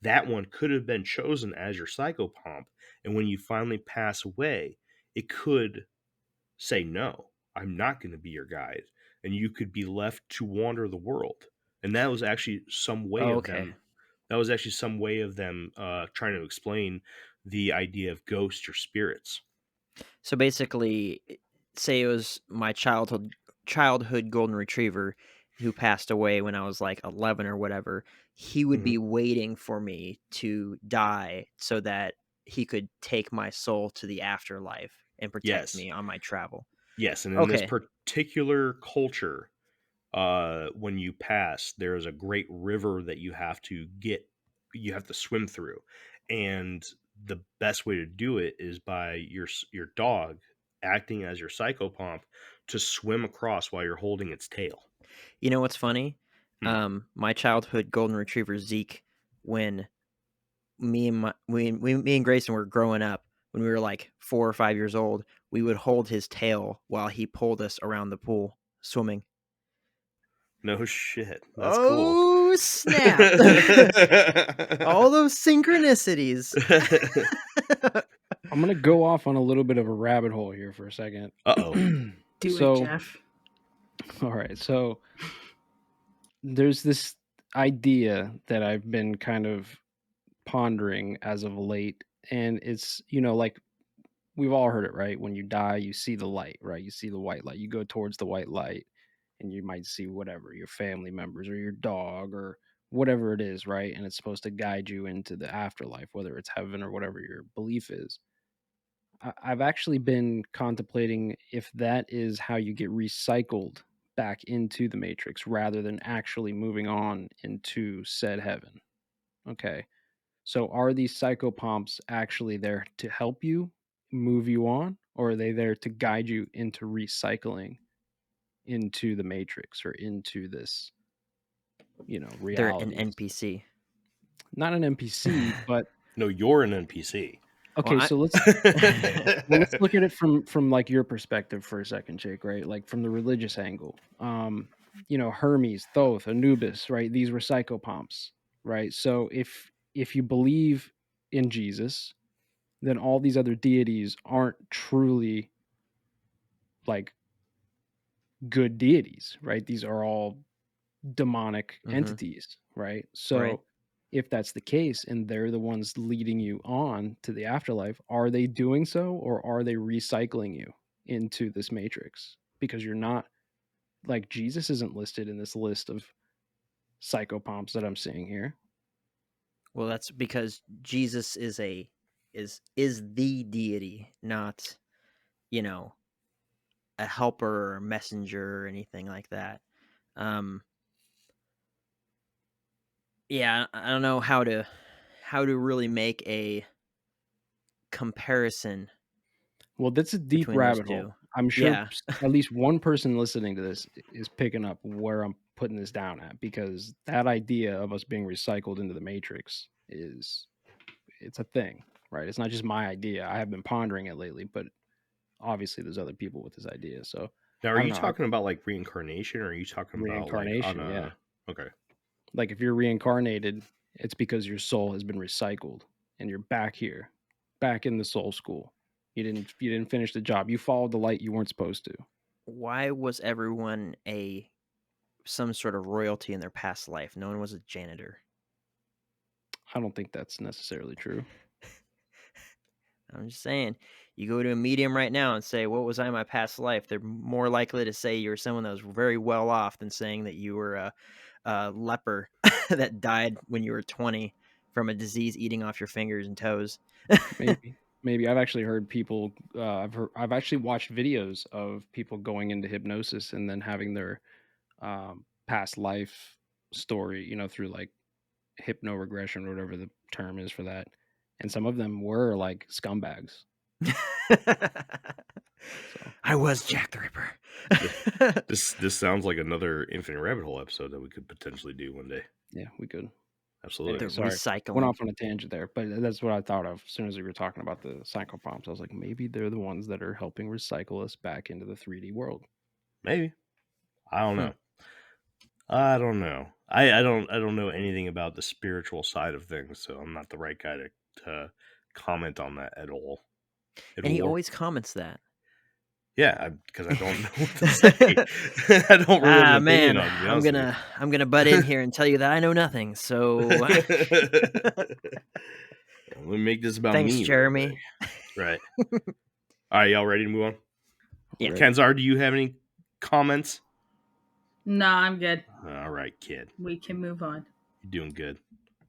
that one could have been chosen as your psychopomp. And when you finally pass away, it could say, no, I'm not going to be your guide. And you could be left to wander the world. And that was actually some way of Okay. them. That was actually some way of them trying to explain the idea of ghosts or spirits. So basically, say it was my childhood golden retriever who passed away when I was like 11 or whatever. He would be waiting for me to die so that he could take my soul to the afterlife and protect me on my travel. Yes, and in this particular culture, when you pass, there is a great river that you have to swim through, and the best way to do it is by your dog acting as your psychopomp to swim across while you're holding its tail. You know what's funny? My childhood golden retriever Zeke, when me and Grayson were growing up, when we were like 4 or 5 years old, we would hold his tail while he pulled us around the pool swimming. No shit. That's Oh, snap. All those synchronicities. I'm gonna go off on a little bit of a rabbit hole here for a second. Uh-oh. Do So- it, Jeff. All right, so there's this idea that I've been kind of pondering as of late, and it's, like we've all heard it, right? When you die, you see the light, right? You see the white light. You go towards the white light, and you might see whatever, your family members or your dog or whatever it is, right? And it's supposed to guide you into the afterlife, whether it's heaven or whatever your belief is. I've actually been contemplating if that is how you get recycled back into the Matrix rather than actually moving on into said heaven. Okay. So are these psychopomps actually there to help you move you on, or are they there to guide you into recycling into the Matrix or into this, reality? They're an NPC. Not an NPC, but No, you're an NPC. okay, Well, so let's look at it from like your perspective for a second, Jake, right? Like from the religious angle. Hermes, Thoth, Anubis, right? These were psychopomps, right? So if you believe in Jesus, then all these other deities aren't truly like good deities, right? These are all demonic entities, right? So Right. if that's the case and they're the ones leading you on to the afterlife, are they doing so, or are they recycling you into this matrix? Because you're not, like, Jesus isn't listed in this list of psychopomps that I'm seeing here. Well, that's because Jesus is the deity, not, a helper or messenger or anything like that. Yeah, I don't know how to really make a comparison. Well, that's a deep between those rabbit hole. two. I'm sure Yeah. at least one person listening to this is picking up where I'm putting this down at, because that idea of us being recycled into the matrix it's a thing, right? It's not just my idea. I have been pondering it lately, but obviously there's other people with this idea. So Now, I are don't you know. talking about like reincarnation, or are you talking Reincarnation, about like on yeah. a... Okay. Like if you're reincarnated, it's because your soul has been recycled and you're back here, back in the soul school. You didn't finish the job. You followed the light you weren't supposed to. Why was everyone some sort of royalty in their past life? No one was a janitor. I don't think that's necessarily true. I'm just saying, you go to a medium right now and say, what was I in my past life? They're more likely to say you're someone that was very well off than saying that you were a leper that died when you were 20 from a disease eating off your fingers and toes. Maybe I've actually heard people. I've actually watched videos of people going into hypnosis and then having their past life story, through like hypnoregression or whatever the term is for that. And some of them were like scumbags. I was Jack the Ripper. This sounds like another Infinite Rabbit Hole episode that we could potentially do one day. Yeah, we could. Absolutely. The recycling. Went off on a tangent there, but that's what I thought of as soon as we were talking about the psychopomps. I was like, maybe they're the ones that are helping recycle us back into the 3D world. Maybe. I don't know. I don't know. I don't know anything about the spiritual side of things, so I'm not the right guy to comment on that at all. And he always comments that. Yeah, because I don't know what to say. I don't really have an opinion on it, to be honest with you. I'm gonna butt in here and tell you that I know nothing. So Let me make this about thanks, me. Jeremy. Right. All right, y'all ready to move on? Yeah. Kenzar, do you have any comments? No, I'm good. All right, kid. We can move on. You're doing good.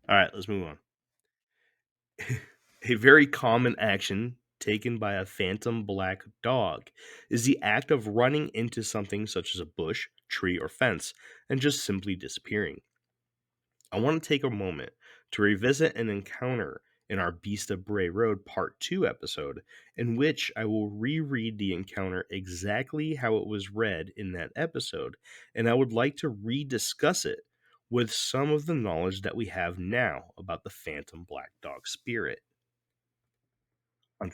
All right, let's move on. A very common action taken by a phantom black dog is the act of running into something such as a bush, tree, or fence and just simply disappearing. I want to take a moment to revisit an encounter in our Beast of Bray Road Part 2 episode, in which I will reread the encounter exactly how it was read in that episode, and I would like to rediscuss it with some of the knowledge that we have now about the Phantom Black Dog spirit. On a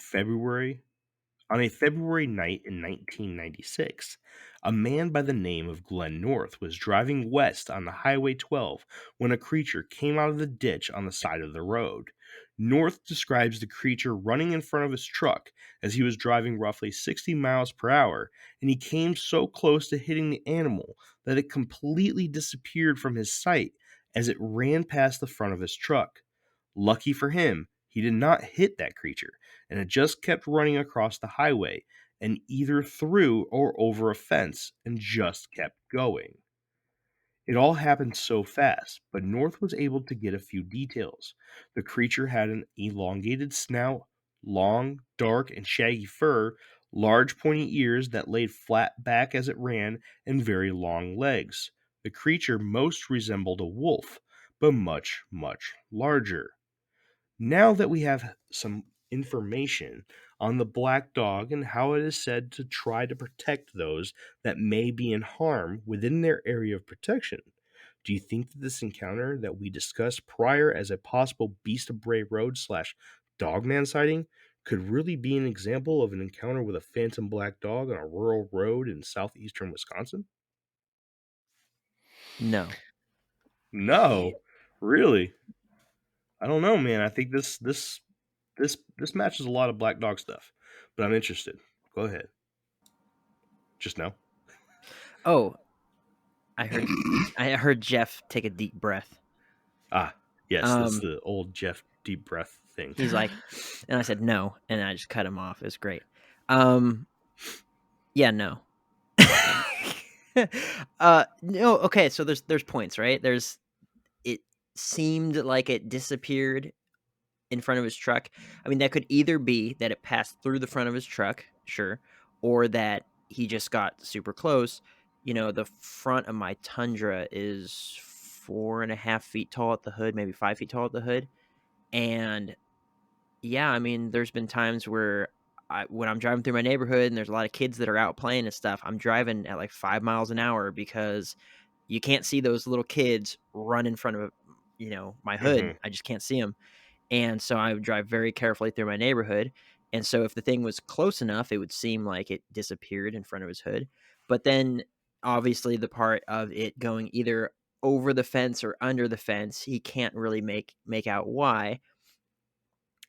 February night in 1996, a man by the name of Glenn North was driving west on the Highway 12 when a creature came out of the ditch on the side of the road. North describes the creature running in front of his truck as he was driving roughly 60 miles per hour, and he came so close to hitting the animal that it completely disappeared from his sight as it ran past the front of his truck. Lucky for him, he did not hit that creature, and it just kept running across the highway and either through or over a fence and just kept going. It all happened so fast, but North was able to get a few details. The creature had an elongated snout, long, dark, and shaggy fur, large pointy ears that laid flat back as it ran, and very long legs. The creature most resembled a wolf, but much, much larger. Now that we have some information on the black dog and how it is said to try to protect those that may be in harm within their area of protection, do you think that this encounter that we discussed prior as a possible Beast of Bray Road / Dogman sighting could really be an example of an encounter with a phantom black dog on a rural road in southeastern Wisconsin? No. No, really. I don't know, man. I think this matches a lot of black dog stuff, but I'm interested. Go ahead. Just no. Oh, I heard Jeff take a deep breath. Yes, that's the old Jeff deep breath thing. He's like, and I said no, and I just cut him off. It was great. Yeah, no. No, okay, so there's points, right? It seemed like it disappeared in front of his truck. I mean, that could either be that it passed through the front of his truck, sure, or that he just got super close. The front of my Tundra is 4.5 feet tall at the hood, maybe 5 feet tall at the hood. And yeah, I mean, there's been times where when I'm driving through my neighborhood and there's a lot of kids that are out playing and stuff, I'm driving at like 5 miles an hour because you can't see those little kids run in front of my hood. Mhm. I just can't see them. And so I would drive very carefully through my neighborhood. And so if the thing was close enough, it would seem like it disappeared in front of his hood. But then obviously the part of it going either over the fence or under the fence, he can't really make out why.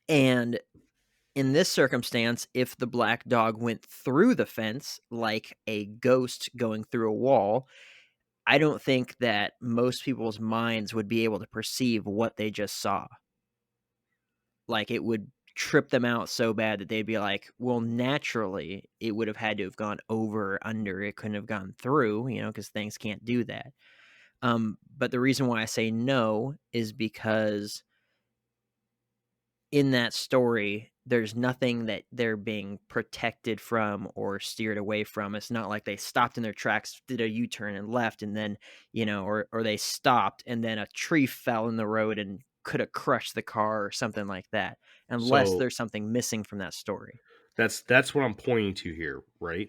And in this circumstance, if the black dog went through the fence like a ghost going through a wall, I don't think that most people's minds would be able to perceive what they just saw. Like, it would trip them out so bad that they'd be like, well, naturally, it would have had to have gone over or under. It couldn't have gone through, because things can't do that. But the reason why I say no is because in that story, there's nothing that they're being protected from or steered away from. It's not like they stopped in their tracks, did a U-turn and left, and then, or they stopped and then a tree fell in the road and could have crushed the car or something like that, unless So there's something missing from that story. that's what I'm pointing to here, right?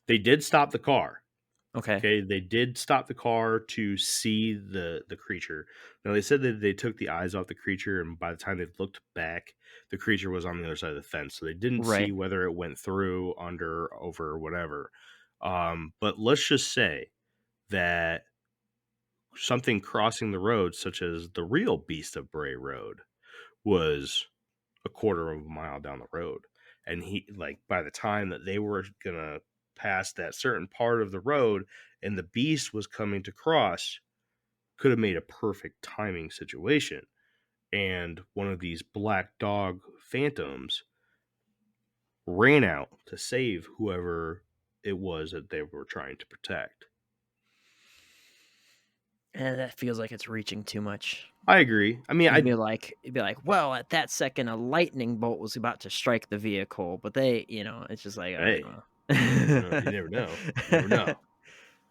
They did stop the car. Okay. Okay, they did stop the car to see the creature. Now they said that they took the eyes off the creature, and by the time they looked back, the creature was on the other side of the fence, so they didn't see Right. whether it went through, under, over, or whatever. But let's just say that something crossing the road, such as the real Beast of Bray Road, was a quarter of a mile down the road, and he, like, by the time that they were gonna pass that certain part of the road and the beast was coming to cross, could have made a perfect timing situation, and one of these black dog phantoms ran out to save whoever it was that they were trying to protect. And that feels like it's reaching too much. I agree. I mean, It'd be like, well, at that second, a lightning bolt was about to strike the vehicle, but they, it's just like, I hey, don't know. you never know. You never know.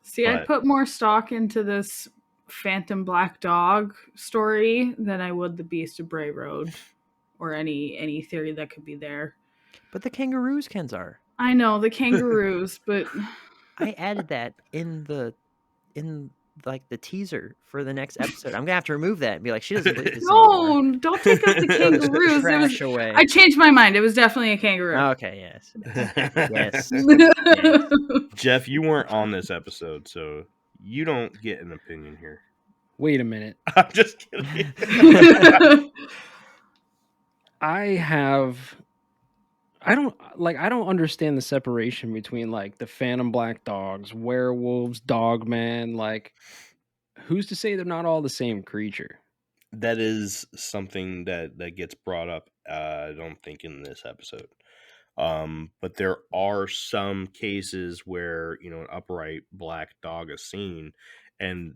See, I'd But put more stock into this Phantom Black Dog story than I would the Beast of Bray Road. or any theory that could be there. But the kangaroos, Kenzar. I know the kangaroos, but I added that in like the teaser for the next episode. I'm gonna have to remove that and be like, she doesn't believe this anymore. no, don't take out the Throw this kangaroos. trash away. I changed my mind. It was definitely a kangaroo. Okay, yes. Yes. Yes. Jeff, you weren't on this episode, so you don't get an opinion here. Wait a minute. I'm just kidding. I don't understand the separation between like the Phantom Black Dogs, werewolves, Dogman. Like, who's to say they're not all the same creature? That is something that gets brought up. I don't think in this episode. But there are some cases where an upright black dog is seen, and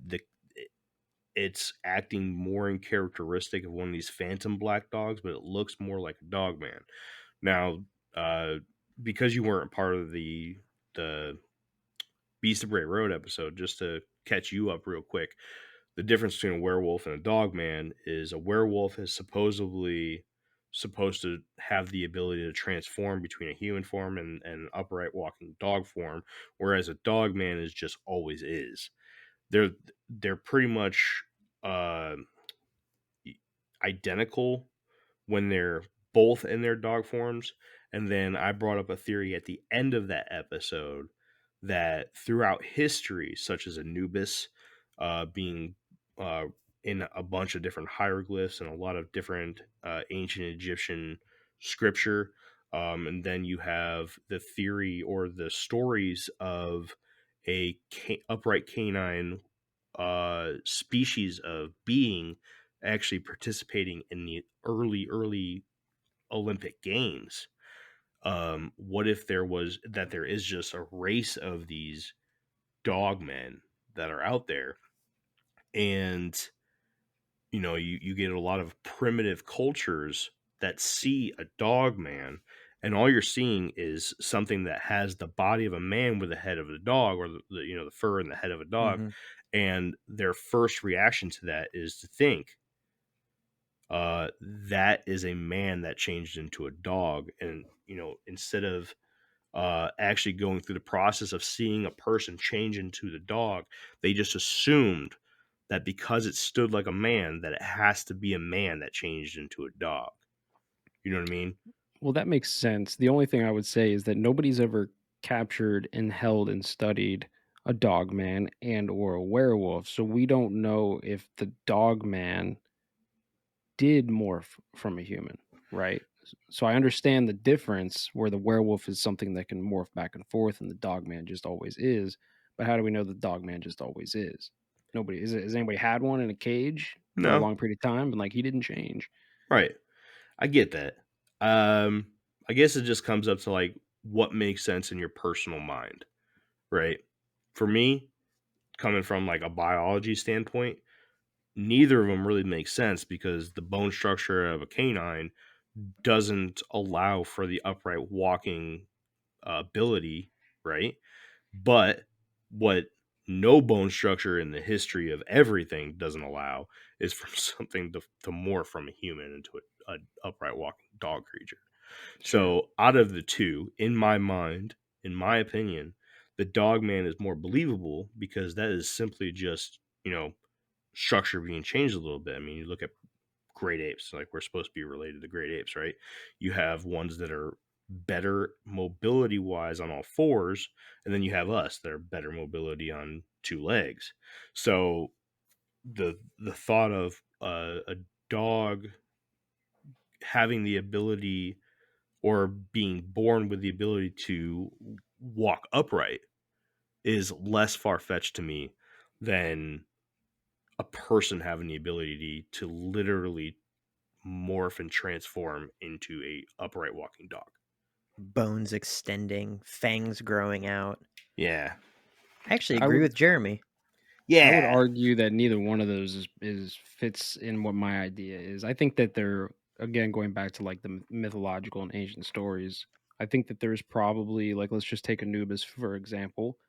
it's acting more in characteristic of one of these phantom black dogs, but it looks more like a dog man. Now, because you weren't part of the Beast of Bray Road episode, just to catch you up real quick, the difference between a werewolf and a dog man is a werewolf is supposedly supposed to have the ability to transform between a human form and an upright walking dog form, whereas a dog man is just always is. They're pretty much identical when they're both in their dog forms. And then I brought up a theory at the end of that episode that throughout history, such as Anubis being in a bunch of different hieroglyphs and a lot of different ancient Egyptian scripture, and then you have the theory or the stories of a upright canine species of being actually participating in the early Olympic Games. What if there is just a race of these dog men that are out there, and you get a lot of primitive cultures that see a dog man, and all you're seeing is something that has the body of a man with the head of a dog, or the fur and the head of a dog. Mm-hmm. And their first reaction to that is to think that is a man that changed into a dog. And instead of actually going through the process of seeing a person change into the dog, they just assumed that because it stood like a man, that it has to be a man that changed into a dog. You know what I mean? Well, that makes sense. The only thing I would say is that nobody's ever captured and held and studied a dog man and or a werewolf, so we don't know if the dog man did morph from a human, right? So I understand the difference where the werewolf is something that can morph back and forth and the dog man just always is. But how do we know the dog man just always is? Nobody has anybody had one in a cage for a No. long period of time and like he didn't change. Right. I get that. I guess it just comes up to like what makes sense in your personal mind, right? For me, coming from like a biology standpoint, neither of them really make sense because the bone structure of a canine doesn't allow for the upright walking ability, right? But what no bone structure in the history of everything doesn't allow is for something to morph from a human into a upright walking dog creature. Sure. So out of the two, in my mind, in my opinion, the dog man is more believable because that is simply just, structure being changed a little bit. I mean, you look at great apes, like we're supposed to be related to great apes, right? You have ones that are better mobility wise on all fours, and then you have us that are better mobility on two legs. So the thought of a dog having the ability or being born with the ability to walk upright is less far-fetched to me than a person having the ability to literally morph and transform into a upright walking dog. Bones extending, fangs growing out. Yeah. I actually agree with Jeremy. I would argue that neither one of those is fits in what my idea is. I think that they're, again, going back to like the mythological and ancient stories. I think that there's probably, like, let's just take Anubis for example.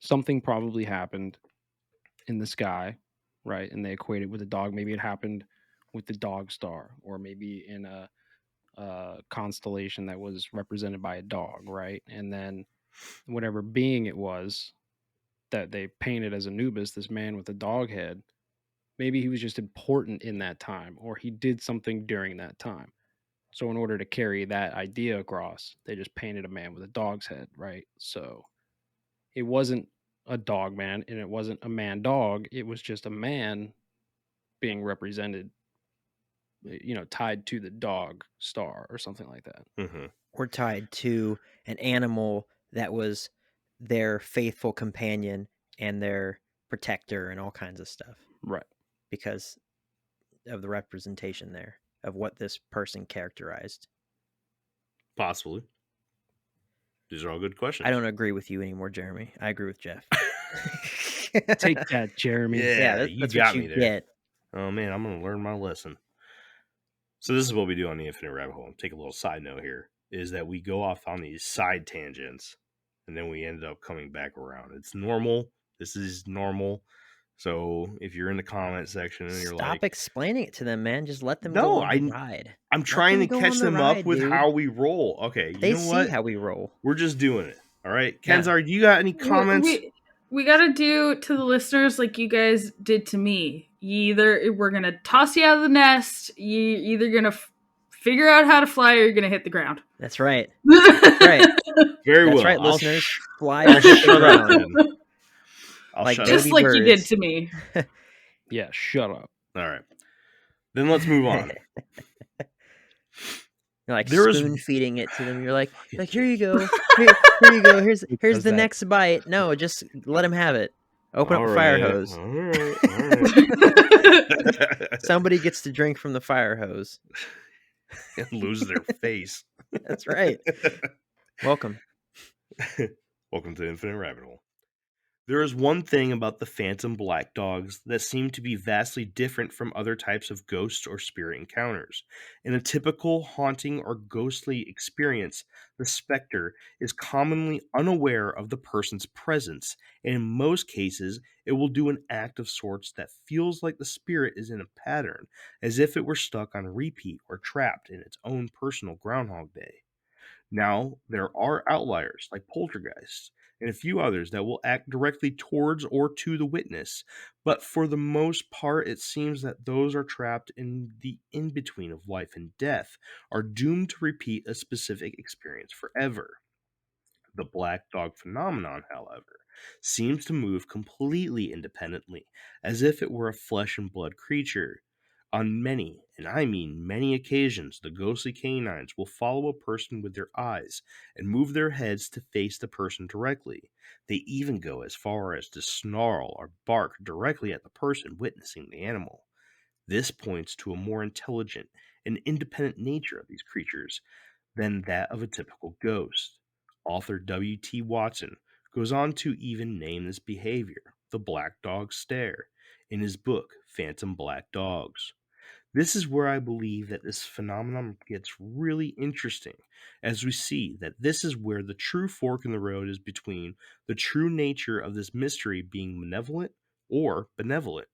Something probably happened in the sky, right? And they equate it with a dog. Maybe it happened with the dog star, or maybe in a constellation that was represented by a dog, right? And then whatever being it was that they painted as Anubis, this man with a dog head, maybe he was just important in that time, or he did something during that time. So in order to carry that idea across, they just painted a man with a dog's head, right? So it wasn't a dog man and it wasn't a man dog. It was just a man being represented, tied to the dog star or something like that. Mm-hmm. Or tied to an animal that was their faithful companion and their protector and all kinds of stuff. Right. Because of the representation there of what this person characterized. Possibly. These are all good questions. I don't agree with you anymore, Jeremy. I agree with Jeff. Take that, Jeremy. Yeah, that's you got what me you there. get. Oh man, I'm gonna learn my lesson. So this is what we do on the Infinite Rabbit Hole. Take a little side note here, is that we go off on these side tangents, and then we end up coming back around. It's normal. This is normal. So if you're in the comment section and you're Stop explaining it to them, man. Just let them go on the ride. I'm trying to catch them up with how we roll. Okay, you know what? They see how we roll. We're just doing it. All right, Kenzar, do you got any comments? We got to do to the listeners like you guys did to me. We're going to toss you out of the nest. You either going to figure out how to fly or you're going to hit the ground. That's right. That's right. Very well. That's right, listeners. Fly or hit the ground. Just like birds. You did to me. Yeah, shut up. All right. Then let's move on. You're like spoon feeding it to them. You're like here you go. Here you go. Here's the next bite. No, just let him have it. Open up a fire hose. All right. Somebody gets to drink from the fire hose. And lose their face. That's right. Welcome. Welcome to Infinite Rabbit Hole. There is one thing about the phantom black dogs that seem to be vastly different from other types of ghost or spirit encounters. In a typical haunting or ghostly experience, the specter is commonly unaware of the person's presence, and in most cases, it will do an act of sorts that feels like the spirit is in a pattern, as if it were stuck on repeat or trapped in its own personal Groundhog Day. Now, there are outliers like poltergeists and a few others that will act directly towards or to the witness, but for the most part, it seems that those are trapped in the in-between of life and death are doomed to repeat a specific experience forever. The black dog phenomenon, however, seems to move completely independently, as if it were a flesh and blood creature. On many, and I mean many occasions, the ghostly canines will follow a person with their eyes and move their heads to face the person directly. They even go as far as to snarl or bark directly at the person witnessing the animal. This points to a more intelligent and independent nature of these creatures than that of a typical ghost. Author W.T. Watson goes on to even name this behavior the black dog stare in his book Phantom Black Dogs. This is where I believe that this phenomenon gets really interesting, as we see that this is where the true fork in the road is between the true nature of this mystery being malevolent or benevolent.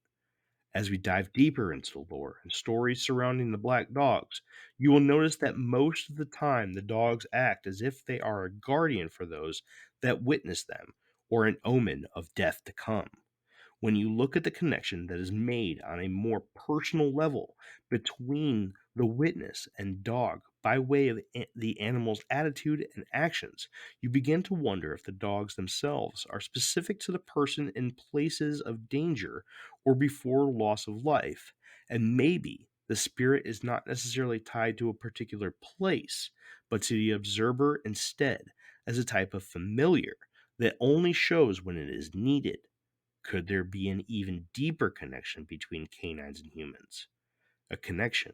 As we dive deeper into the lore and stories surrounding the black dogs, you will notice that most of the time the dogs act as if they are a guardian for those that witness them, or an omen of death to come. When you look at the connection that is made on a more personal level between the witness and dog by way of the animal's attitude and actions, you begin to wonder if the dogs themselves are specific to the person in places of danger or before loss of life, and maybe the spirit is not necessarily tied to a particular place, but to the observer instead, as a type of familiar that only shows when it is needed. Could there be an even deeper connection between canines and humans? A connection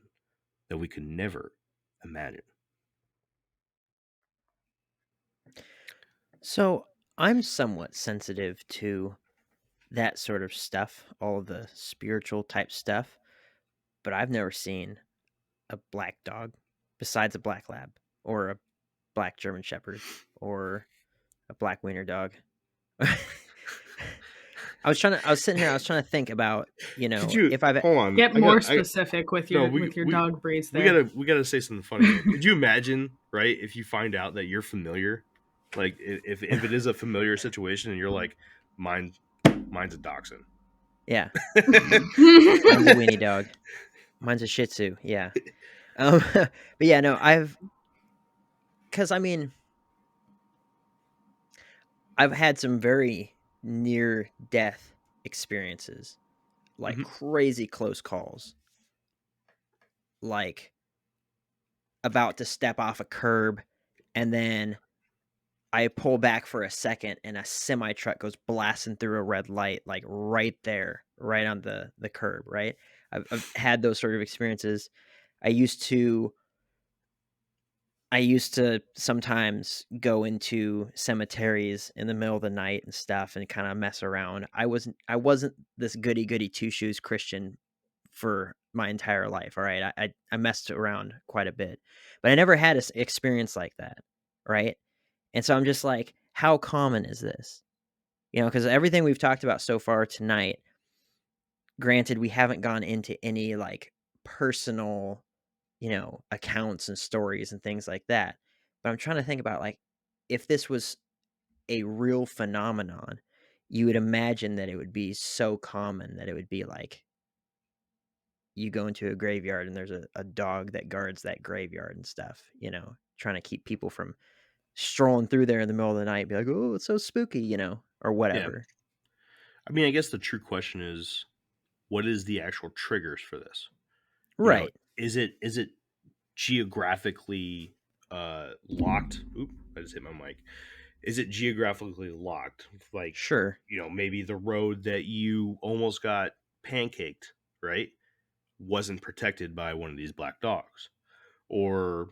that we could never imagine. So I'm somewhat sensitive to that sort of stuff, all of the spiritual type stuff, but I've never seen a black dog besides a black lab or a black German shepherd or a black wiener dog. I was sitting here. I was trying to think about, Could you if I've. hold on? Get more specific with no, your dog breeds there. we gotta say something funny here. Could you imagine, right, if you find out that you're familiar, like if it is a familiar situation and you're like, mine's a dachshund. Yeah. Mine's a weenie dog. Mine's a Shih Tzu. Yeah. But yeah, no, because I mean, I've had some very near death experiences, like crazy close calls, like about to step off a curb, and then I pull back for a second, and a semi truck goes blasting through a red light, like right there, right on the curb. Right, I've had those sort of experiences. I used to sometimes go into cemeteries in the middle of the night and stuff and kind of mess around. I wasn't this goody two shoes Christian for my entire life. All right. I messed around quite a bit, but I never had an experience like that. Right. And so I'm just like, how common is this? Because everything we've talked about so far tonight, granted, we haven't gone into any like personal, accounts and stories and things like that. But I'm trying to think about, like, if this was a real phenomenon, you would imagine that it would be so common that it would be like you go into a graveyard and there's a dog that guards that graveyard and stuff, trying to keep people from strolling through there in the middle of the night, be like, oh, it's so spooky, or whatever. I mean, I guess the true question is, what is the actual triggers for this? Right. Is it geographically locked? Oop, I just hit my mic. Is it geographically locked? Like, sure. Maybe the road that you almost got pancaked, right, wasn't protected by one of these black dogs. Or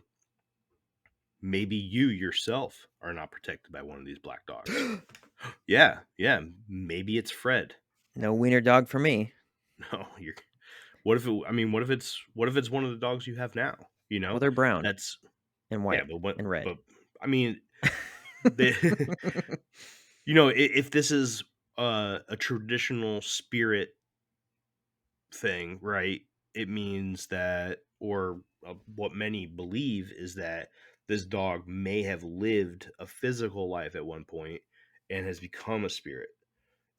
maybe you yourself are not protected by one of these black dogs. Yeah. Maybe it's Fred. No wiener dog for me. No, what if it's one of the dogs you have now? Well, they're brown. That's and white and red. But I mean, if this is a traditional spirit thing, right? It means that, or what many believe is that this dog may have lived a physical life at one point and has become a spirit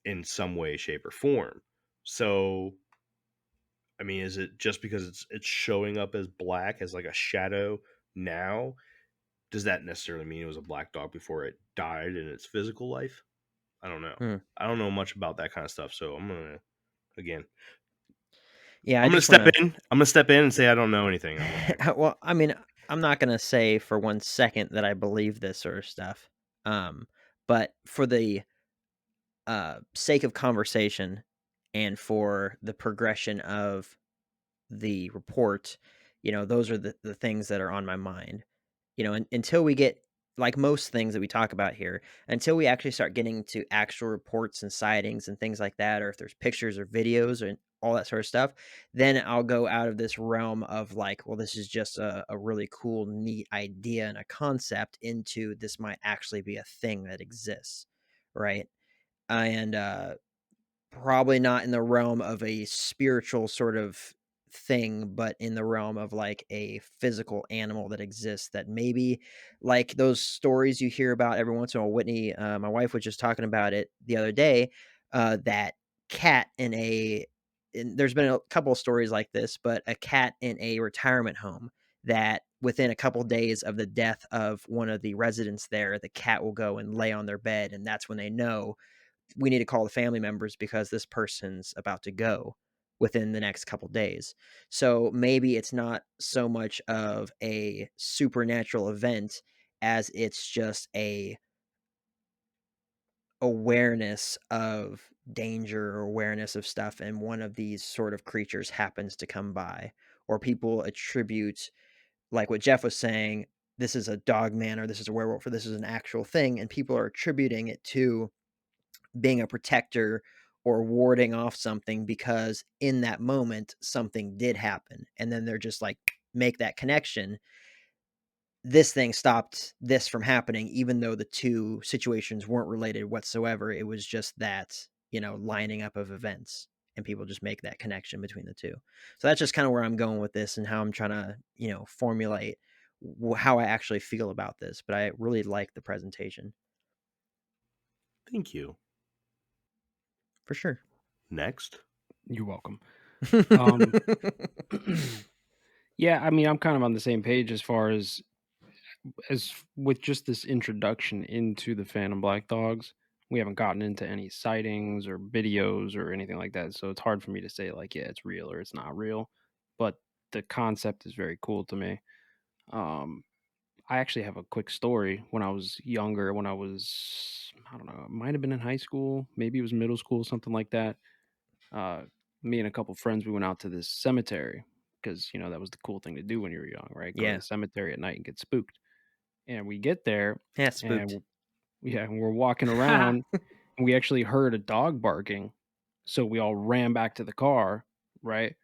in some way, shape, or form. So, I mean, is it just because it's showing up as black, as like a shadow now? Does that necessarily mean it was a black dog before it died in its physical life? I don't know. I don't know much about that kind of stuff, so I'm gonna I'm gonna step in. I'm gonna step in and say I don't know anything. Well, I mean, I'm not gonna say for 1 second that I believe this sort of stuff. But for the sake of conversation and for the progression of the report, those are the things that are on my mind. Until we get, like most things that we talk about here, until we actually start getting to actual reports and sightings and things like that, or if there's pictures or videos or all that sort of stuff, then I'll go out of this realm of like, well, this is just a really cool, neat idea and a concept into this might actually be a thing that exists, right? And probably not in the realm of a spiritual sort of thing, but in the realm of like a physical animal that exists, that maybe like those stories you hear about every once in a while. Whitney, my wife, was just talking about it the other day, that cat there's been a couple of stories like this, but a cat in a retirement home that within a couple of days of the death of one of the residents there, the cat will go and lay on their bed, and that's when they know we need to call the family members because this person's about to go within the next couple days. So maybe it's not so much of a supernatural event as it's just a awareness of danger or awareness of stuff, and one of these sort of creatures happens to come by, or people attribute, like what Jeff was saying, this is a dog man or this is a werewolf or this is an actual thing, and people are attributing it to being a protector or warding off something because in that moment something did happen, and then they're just like, make that connection. This thing stopped this from happening, even though the two situations weren't related whatsoever. It was just that lining up of events, and people just make that connection between the two. So that's just kind of where I'm going with this and how I'm trying to, formulate how I actually feel about this. But I really like the presentation. Thank you. For sure. Next. You're welcome. Yeah, I mean, I'm kind of on the same page as far as with just this introduction into the Phantom Black Dogs. We haven't gotten into any sightings or videos or anything like that, so it's hard for me to say like, yeah, it's real or it's not real. But the concept is very cool to me. I actually have a quick story. When I was younger, when I was, I don't know, it might have been in high school, maybe it was middle school, something like that. Me and a couple friends, we went out to this cemetery because that was the cool thing to do when you were young, right? Go to Yeah. the cemetery at night and get spooked. And we get there, Yeah, spooked. and we're walking around, and we actually heard a dog barking. So we all ran back to the car, right?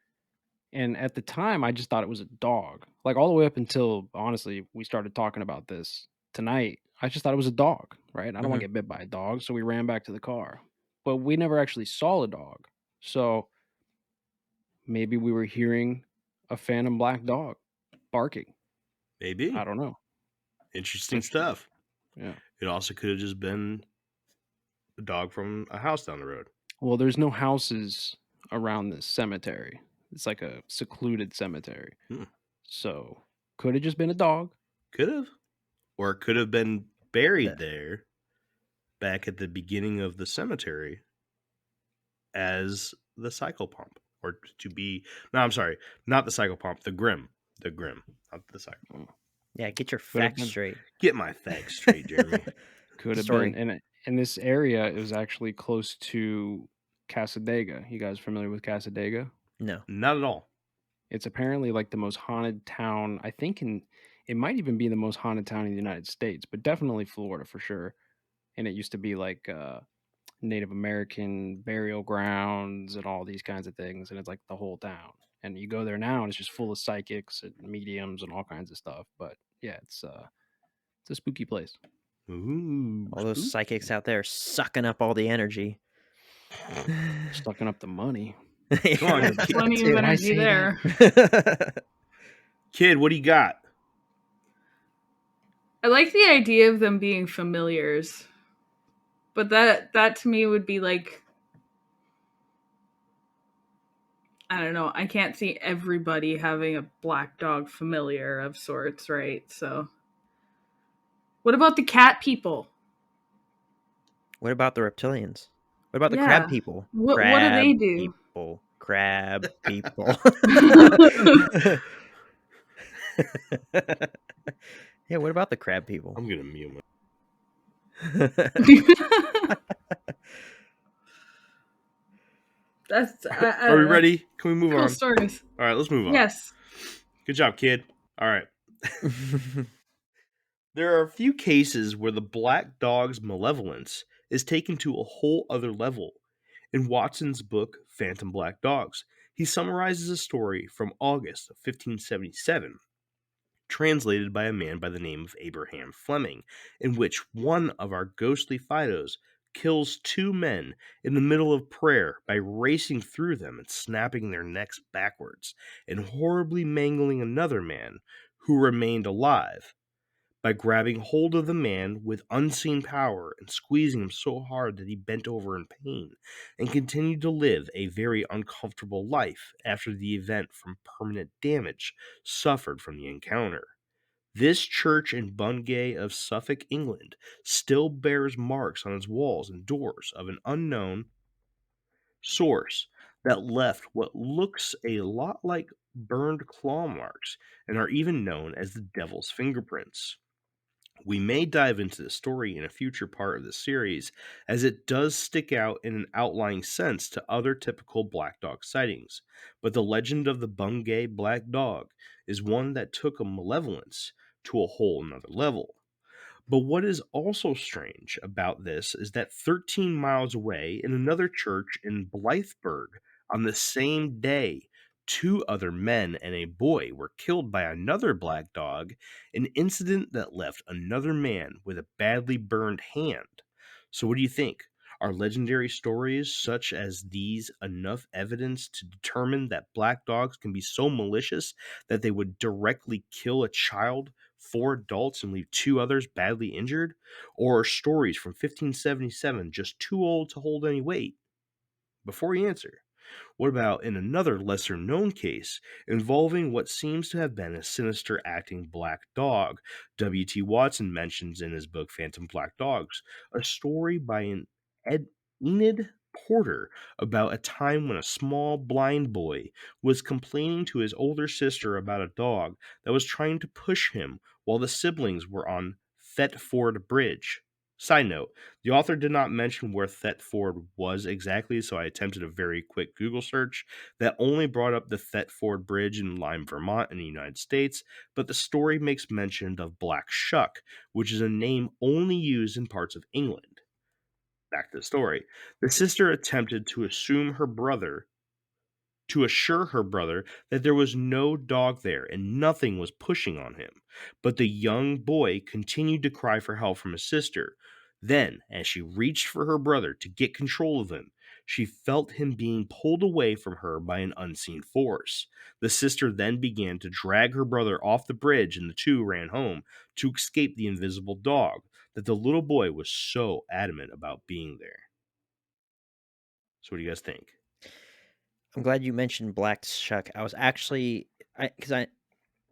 And at the time, I just thought it was a dog. Like all the way up until honestly, we started talking about this tonight. I just thought it was a dog, right? I don't want to get bit by a dog, so we ran back to the car. But we never actually saw a dog. So maybe we were hearing a phantom black dog barking. Maybe. I don't know. Interesting stuff. Yeah. It also could have just been a dog from a house down the road. Well, there's no houses around this cemetery. It's like a secluded cemetery. So could have just been a dog. Could have. Or it could have been buried there back at the beginning of the cemetery as the psychopomp. Or to be... No, I'm sorry. Not the psychopomp. The grimm. The grimm. Not the psychopomp. Yeah, get your facts straight. Get my facts straight, Jeremy. Could have been. And in this area, it was actually close to Casadega. You guys familiar with Casadega? No. Not at all. It's apparently like the most haunted town, I think it might even be the most haunted town in the United States, but definitely Florida for sure. And it used to be like Native American burial grounds and all these kinds of things. And it's like the whole town. And you go there now and it's just full of psychics and mediums and all kinds of stuff. But yeah, it's a spooky place. Ooh, all those psychics out there sucking up all the energy. Sucking up the money. Come on, there's plenty of energy there. Kid, what do you got? I like the idea of them being familiars, but that to me would be like, I don't know. I can't see everybody having a black dog familiar of sorts, right? So, what about the cat people? What about the reptilians? What about the crab people? What do they do? Crab people. Yeah, what about the crab people? I'm gonna mute That's. Are we ready? Can we move cool on? Stories. All right, let's move on. Yes. Good job, kid. All right. There are a few cases where the black dog's malevolence is taken to a whole other level. In Watson's book, Phantom Black Dogs, he summarizes a story from August of 1577, translated by a man by the name of Abraham Fleming, in which one of our ghostly Fidos kills two men in the middle of prayer by racing through them and snapping their necks backwards, and horribly mangling another man who remained alive by grabbing hold of the man with unseen power and squeezing him so hard that he bent over in pain and continued to live a very uncomfortable life after the event from permanent damage suffered from the encounter. This church in Bungay of Suffolk, England, still bears marks on its walls and doors of an unknown source that left what looks a lot like burned claw marks and are even known as the devil's fingerprints. We may dive into the story in a future part of the series, as it does stick out in an outlying sense to other typical black dog sightings, but the legend of the Bungay black dog is one that took a malevolence to a whole nother level. But what is also strange about this is that 13 miles away in another church in Blythburgh on the same day, two other men and a boy were killed by another black dog, an incident that left another man with a badly burned hand. So what do you think? Are legendary stories such as these enough evidence to determine that black dogs can be so malicious that they would directly kill a child, 4 adults, and leave 2 others badly injured? Or are stories from 1577 just too old to hold any weight? Before you answer, what about in another lesser known case involving what seems to have been a sinister acting black dog? W.T. Watson mentions in his book Phantom Black Dogs a story by an Enid Porter about a time when a small blind boy was complaining to his older sister about a dog that was trying to push him while the siblings were on Thetford Bridge. Side note, the author did not mention where Thetford was exactly, so I attempted a very quick Google search that only brought up the Thetford Bridge in Lyme, Vermont, in the United States, but the story makes mention of Black Shuck, which is a name only used in parts of England. Back to the story. The sister attempted to assure her brother that there was no dog there and nothing was pushing on him. But the young boy continued to cry for help from his sister. Then, as she reached for her brother to get control of him, she felt him being pulled away from her by an unseen force. The sister then began to drag her brother off the bridge, and the two ran home to escape the invisible dog that the little boy was so adamant about being there. So, what do you guys think? I'm glad you mentioned Black Shuck. I was actually, because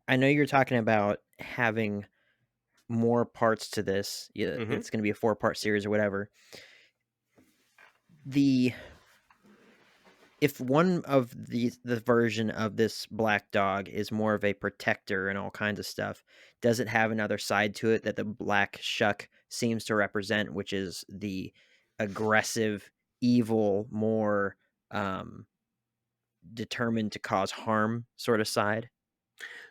I know you're talking about having more parts to this. Yeah, Mm-hmm. it's going to be a 4-part series or whatever. If one of the version of this black dog is more of a protector and all kinds of stuff, does it have another side to it that the Black Shuck seems to represent, which is the aggressive, evil, more determined to cause harm sort of side?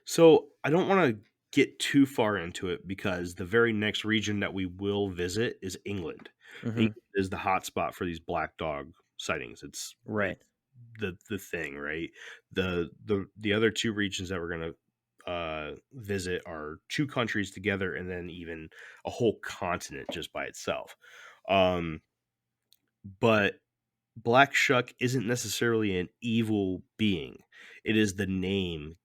So I don't want to get too far into it because the very next region that we will visit is England. Mm-hmm. England is the hotspot for these black dog sightings. It's Right. the thing, right? The other two regions that we're gonna visit are 2 countries together, and then even a whole continent just by itself. But Black Shuck isn't necessarily an evil being. It is the name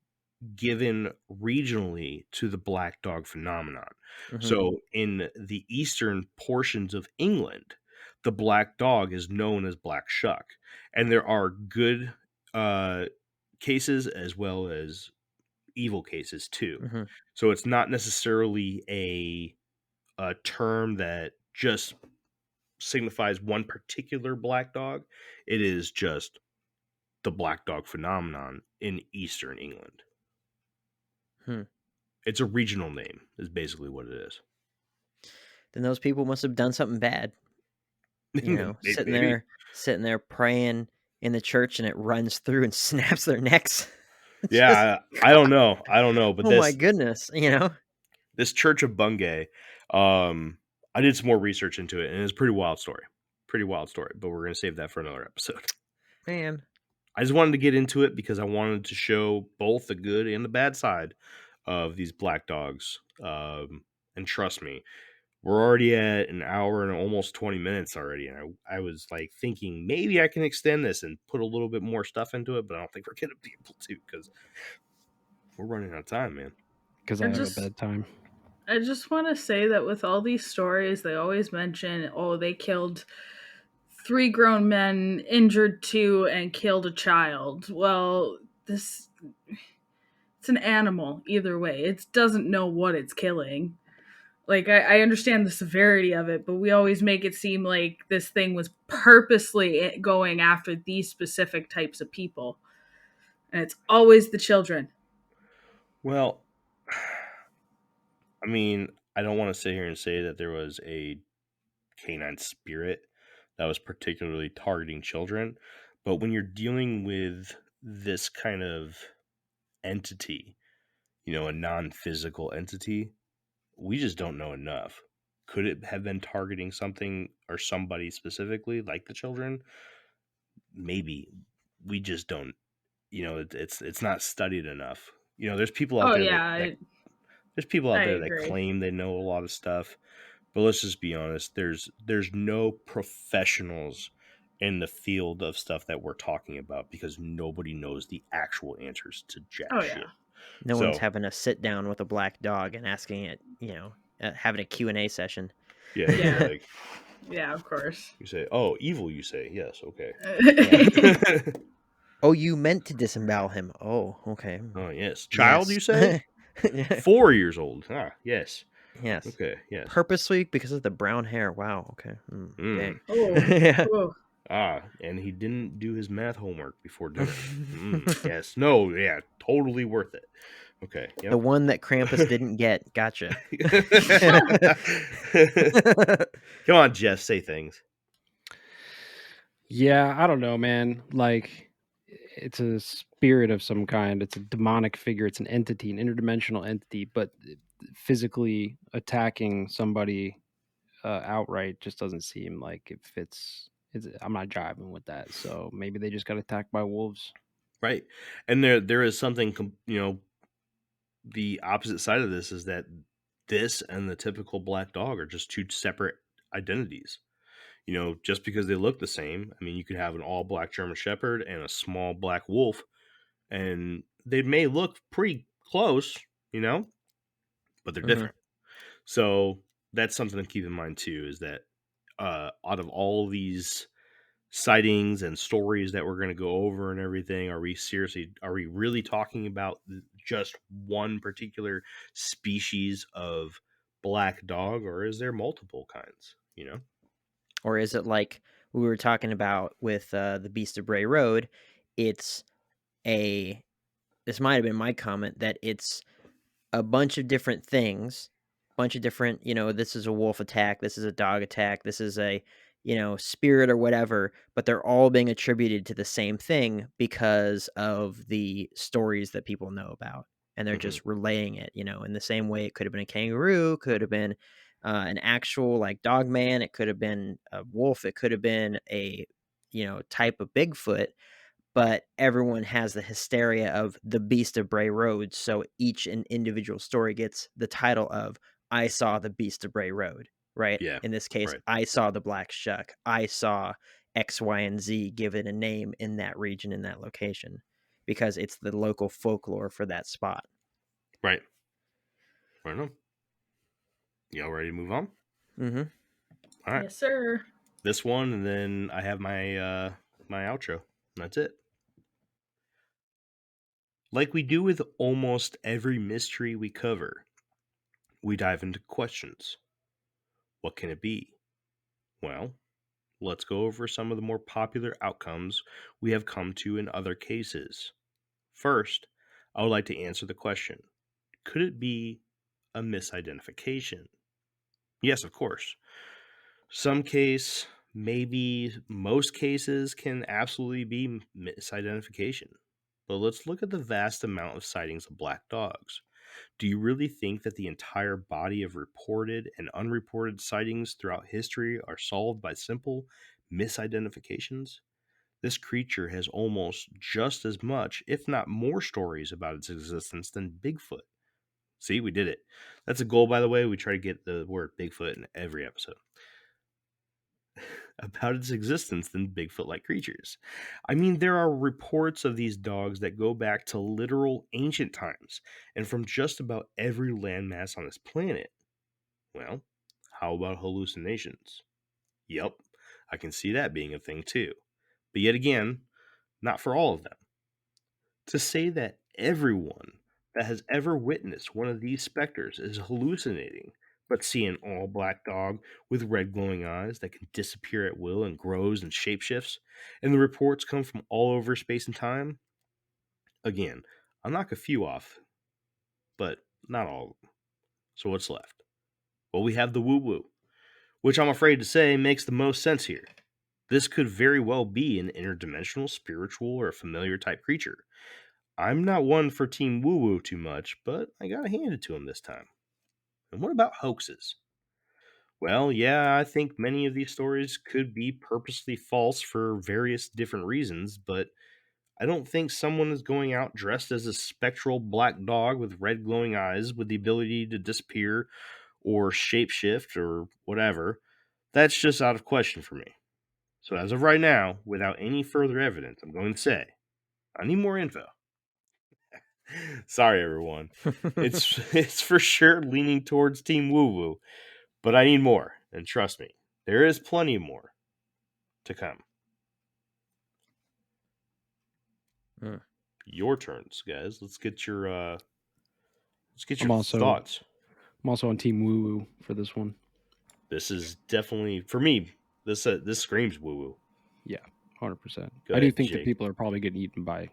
given regionally to the black dog phenomenon. Mm-hmm. So, in the eastern portions of England, the black dog is known as Black Shuck, and there are good cases as well as evil cases too. Mm-hmm. So, it's not necessarily a term that just signifies one particular black dog. It is just the black dog phenomenon in eastern England. Hmm. It's a regional name, is basically what it is. Then those people must have done something bad. You know, Maybe. sitting there praying in the church, and it runs through and snaps their necks. Yeah, I don't know. But Oh my goodness, you know. this Church of Bungay, I did some more research into it, and it's a pretty wild story. But we're gonna save that for another episode. Man, I just wanted to get into it because I wanted to show both the good and the bad side of these black dogs. And trust me, we're already at an hour and almost 20 minutes already. And I was like thinking maybe I can extend this and put a little bit more stuff into it, but I don't think we're going to be able to because we're running out of time, man. Because I have a bedtime. I just want to say that with all these stories, they always mention, oh, they killed 3 grown men, injured 2, and killed a child. Well, it's an animal either way. It doesn't know what it's killing. Like, I understand the severity of it, but we always make it seem like this thing was purposely going after these specific types of people. And it's always the children. Well, I mean, I don't want to sit here and say that there was a canine spirit that was particularly targeting children, but when you're dealing with this kind of entity, a non-physical entity, we just don't know enough. Could it have been targeting something or somebody specifically, like the children? Maybe. We just don't. It's not studied enough. There's people out Oh, there yeah, there's people out I there that agree. claim they know a lot of stuff, But let's just be honest, there's no professionals in the field of stuff that we're talking about because nobody knows the actual answers to jack Oh shit. yeah. No one's So having a sit down with a black dog and asking it, having a Q&A session. yeah, you'd be Yeah. like, Yeah, of course. you say, "Oh, evil," you say, "Yes, okay." Yeah. Oh, you meant to disembowel him. Oh, okay. Oh, yes. Child, Yes. you say? Yeah. 4 years old. Ah, yes. Yes. Okay, yes. Purposely because of the brown hair. Wow. Okay. Dang. Oh. Yeah. Oh. Ah, and he didn't do his math homework before dinner. Yes. No, yeah, totally worth it. Okay, The yep. one that Krampus didn't get. Gotcha. Come on, Jeff, say things. Yeah, I don't know, man. Like, it's a spirit of some kind. It's a demonic figure. It's an entity, an interdimensional entity. But physically attacking somebody outright just doesn't seem like it fits. I'm not jiving with that. So maybe they just got attacked by wolves. Right. And there is something, the opposite side of this is that this and the typical black dog are just two separate identities. Just because they look the same, I mean, you could have an all black German Shepherd and a small black wolf, and they may look pretty close, but they're Mhm. different. So that's something to keep in mind too, is that out of all these sightings and stories that we're going to go over and everything, are we really talking about just one particular species of black dog, or is there multiple kinds? Or is it like we were talking about with the Beast of Bray Road? It's this might have been my comment, that it's a bunch of different things, bunch of different, this is a wolf attack, this is a dog attack, this is a, spirit or whatever, but they're all being attributed to the same thing because of the stories that people know about. And they're just relaying it, in the same way. It could have been a kangaroo, could have been an actual like dog man, it could have been a wolf, it could have been a, type of Bigfoot, but everyone has the hysteria of the Beast of Bray Road. So each individual story gets the title of I saw the Beast of Bray Road, right? Yeah, In this case, right. I saw the Black Shuck. I saw X, Y, and Z, give it a name in that region, in that location, because it's the local folklore for that spot. Right. I don't know. Y'all ready to move on? Mm-hmm. All right. Yes, sir. This one, and then I have my my outro. That's it. Like we do with almost every mystery we cover, we dive into questions. What can it be? Well, let's go over some of the more popular outcomes we have come to in other cases. First, I would like to answer the question, could it be a misidentification? Yes, of course. Some case, maybe most cases can absolutely be misidentification. But let's look at the vast amount of sightings of black dogs. Do you really think that the entire body of reported and unreported sightings throughout history are solved by simple misidentifications? This creature has almost just as much, if not more, stories about its existence than Bigfoot. See, we did it. That's a goal, by the way. We try to get the word Bigfoot in every episode. About its existence than Bigfoot like creatures. I mean, there are reports of these dogs that go back to literal ancient times and from just about every landmass on this planet. Well, how about hallucinations? Yep, I can see that being a thing too. But yet again, not for all of them. To say that everyone that has ever witnessed one of these specters is hallucinating, but see an all black dog with red glowing eyes that can disappear at will and grows and shapeshifts, and the reports come from all over space and time, again, I'll knock a few off, but not all of them. So what's left? Well, we have the woo woo, which I'm afraid to say makes the most sense here. This could very well be an interdimensional, spiritual, or familiar type creature. I'm not one for Team Woo Woo too much, but I gotta hand it to him this time. And what about hoaxes? Well, yeah, I think many of these stories could be purposely false for various different reasons, but I don't think someone is going out dressed as a spectral black dog with red glowing eyes with the ability to disappear or shapeshift or whatever, that's just out of question for me. So as of right now, without any further evidence, I'm going to say I need more info. Sorry, everyone. It's for sure leaning towards Team Woo Woo, but I need more, and trust me, there is plenty more to come. Your turns, guys. Let's get your thoughts. I'm also on Team Woo Woo for this one. This is definitely, for me, this screams Woo Woo. Yeah, 100%. Go I do ahead, think Jake. that people are probably getting eaten by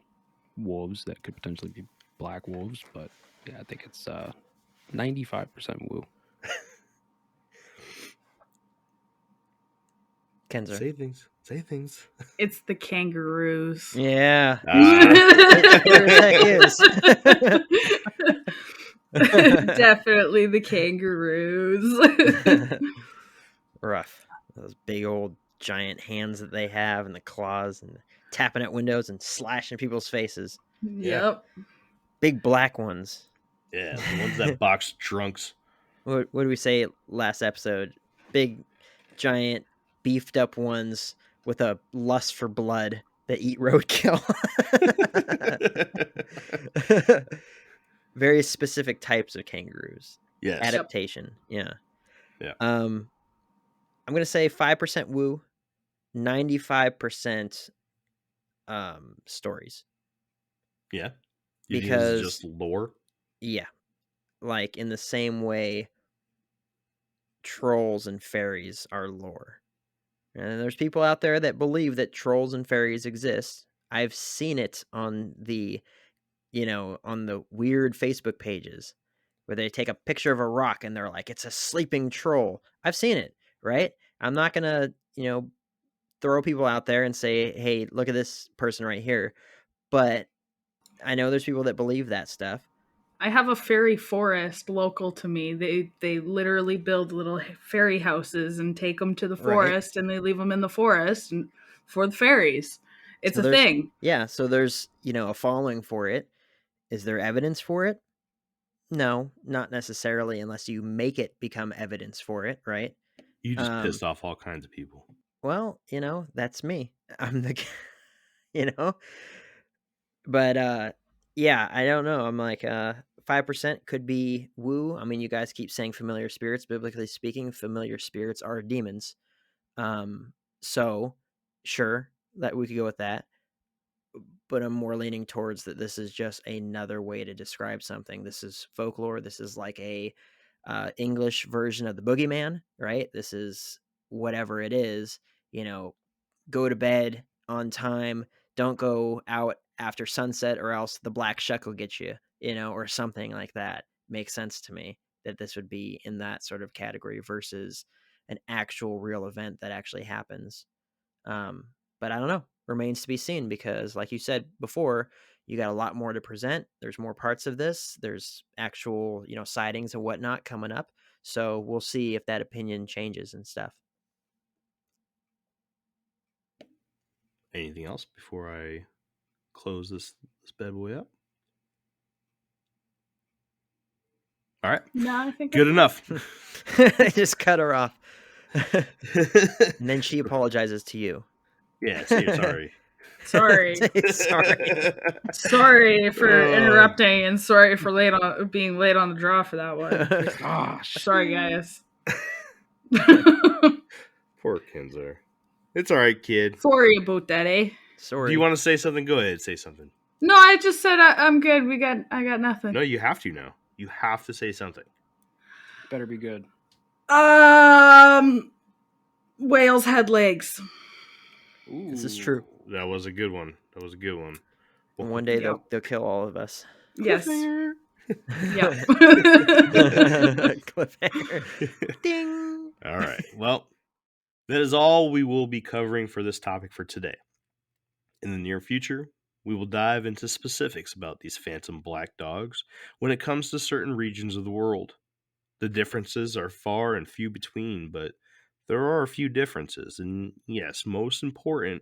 wolves that could potentially be black wolves, but yeah, I think it's 95% woo. Kenzar. Say things. It's the kangaroos. Yeah. It sure as heck is. Definitely the kangaroos. Rough. Those big old giant hands that they have and the claws and tapping at windows and slashing people's faces. Yep. Big black ones. Yeah, the ones that box drunks. What did we say last episode? Big, giant, beefed up ones with a lust for blood that eat roadkill. Very specific types of kangaroos. Yes. Adaptation. Yeah. Yeah. I'm gonna say 5% woo, 95% stories. Yeah. You think Because this is just lore? Yeah. Like in the same way trolls and fairies are lore. And there's people out there that believe that trolls and fairies exist. I've seen it on the on the weird Facebook pages where they take a picture of a rock and they're like, it's a sleeping troll. I've seen it, right? I'm not going to, throw people out there and say, hey, look at this person right here. But I know there's people that believe that stuff. I have a fairy forest local to me. They literally build little fairy houses and take them to the forest, and they leave them in the forest and for the fairies. It's a thing. Yeah, so there's, a following for it. Is there evidence for it? No, not necessarily, unless you make it become evidence for it, right? You just pissed off all kinds of people. Well, that's me. I'm the, but yeah, I don't know. I'm like 5% could be woo. I mean, you guys keep saying familiar spirits. Biblically speaking, familiar spirits are demons. So sure that we could go with that. But I'm more leaning towards that this is just another way to describe something. This is folklore. This is like a English version of the boogeyman, right? This is whatever it is, go to bed on time. Don't go out after sunset or else the black shuck will get you, or something like that. Makes sense to me that this would be in that sort of category versus an actual real event that actually happens. But I don't know. Remains to be seen because, like you said before, you got a lot more to present. There's more parts of this. There's actual, sightings and whatnot coming up. So we'll see if that opinion changes and stuff. Anything else before I close this bad boy up? All right. No, I think good enough. I just cut her off. And then she apologizes to you. Yeah, say you're sorry. Sorry. Sorry for interrupting and sorry for being late on the draw for that one. Gosh. Sorry, guys. Poor Kenzar. It's all right, kid. Sorry about that, eh? Sorry. Do you want to say something? Go ahead, say something. No, I just said I'm good. I got nothing. No, you have to now. You have to say something. Better be good. Whales had legs. Ooh. This is true. That was a good one. One day they'll kill all of us. Yes. Cliffhanger. Yep. Cliffhanger. Ding. All right. Well, that is all we will be covering for this topic for today. In the near future, we will dive into specifics about these phantom black dogs when it comes to certain regions of the world. The differences are far and few between, but there are a few differences, and yes, most important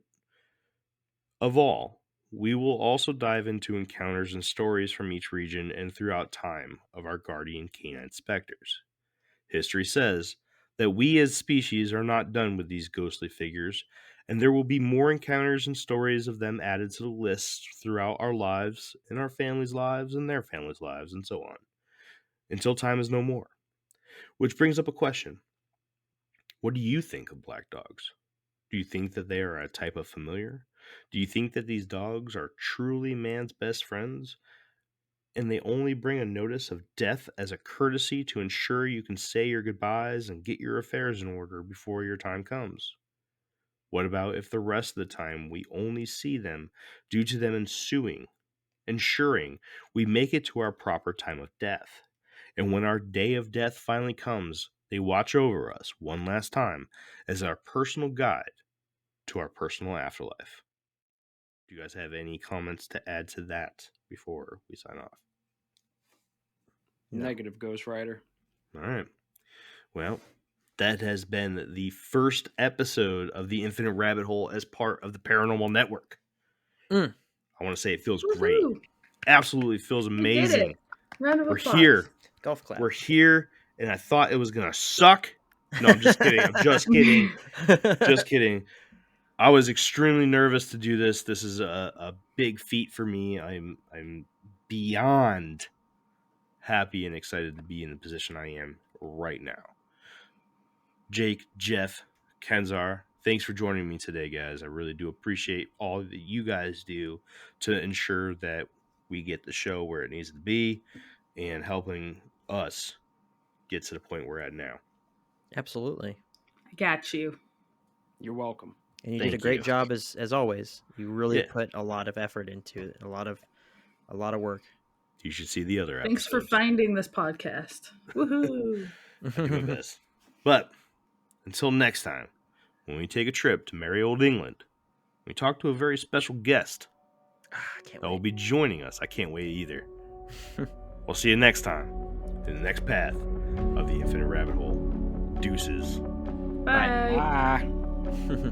of all, we will also dive into encounters and stories from each region and throughout time of our guardian canine specters. History says that we as species are not done with these ghostly figures, and there will be more encounters and stories of them added to the list throughout our lives, in our families' lives, and their families' lives, and so on, until time is no more. Which brings up a question. What do you think of black dogs? Do you think that they are a type of familiar? Do you think that these dogs are truly man's best friends, and they only bring a notice of death as a courtesy to ensure you can say your goodbyes and get your affairs in order before your time comes? What about if the rest of the time we only see them due to them ensuring we make it to our proper time of death? And when our day of death finally comes, they watch over us one last time as our personal guide to our personal afterlife. Do you guys have any comments to add to that before we sign off? No. Negative, Ghost Rider. All right. Well, that has been the first episode of the Infinite Rabbit Hole as part of the Paranormal Network. Mm. I want to say it feels Woohoo! great. Absolutely feels We did amazing. it. Round of We're applause. here. Golf clap. We're here, and I thought it was going to suck. No, I'm just kidding. I'm just kidding. Just kidding. I was extremely nervous to do this. This is a big feat for me. I'm beyond happy and excited to be in the position I am right now. Jake, Jeff, Kenzar, thanks for joining me today, guys. I really do appreciate all that you guys do to ensure that we get the show where it needs to be and helping us get to the point we're at now. Absolutely. I got you. You're welcome. And you Thank did a great you. job as always. You really Yeah. put a lot of effort into it. A lot of work. You should see the other Thanks for episodes. finding this podcast. Woohoo! I do my best. But until next time, when we take a trip to merry old England, we talk to a very special guest I can't that will wait. be joining us. I can't wait either. We'll see you next time in the next path of the Infinite Rabbit Hole. Deuces. Bye. Bye.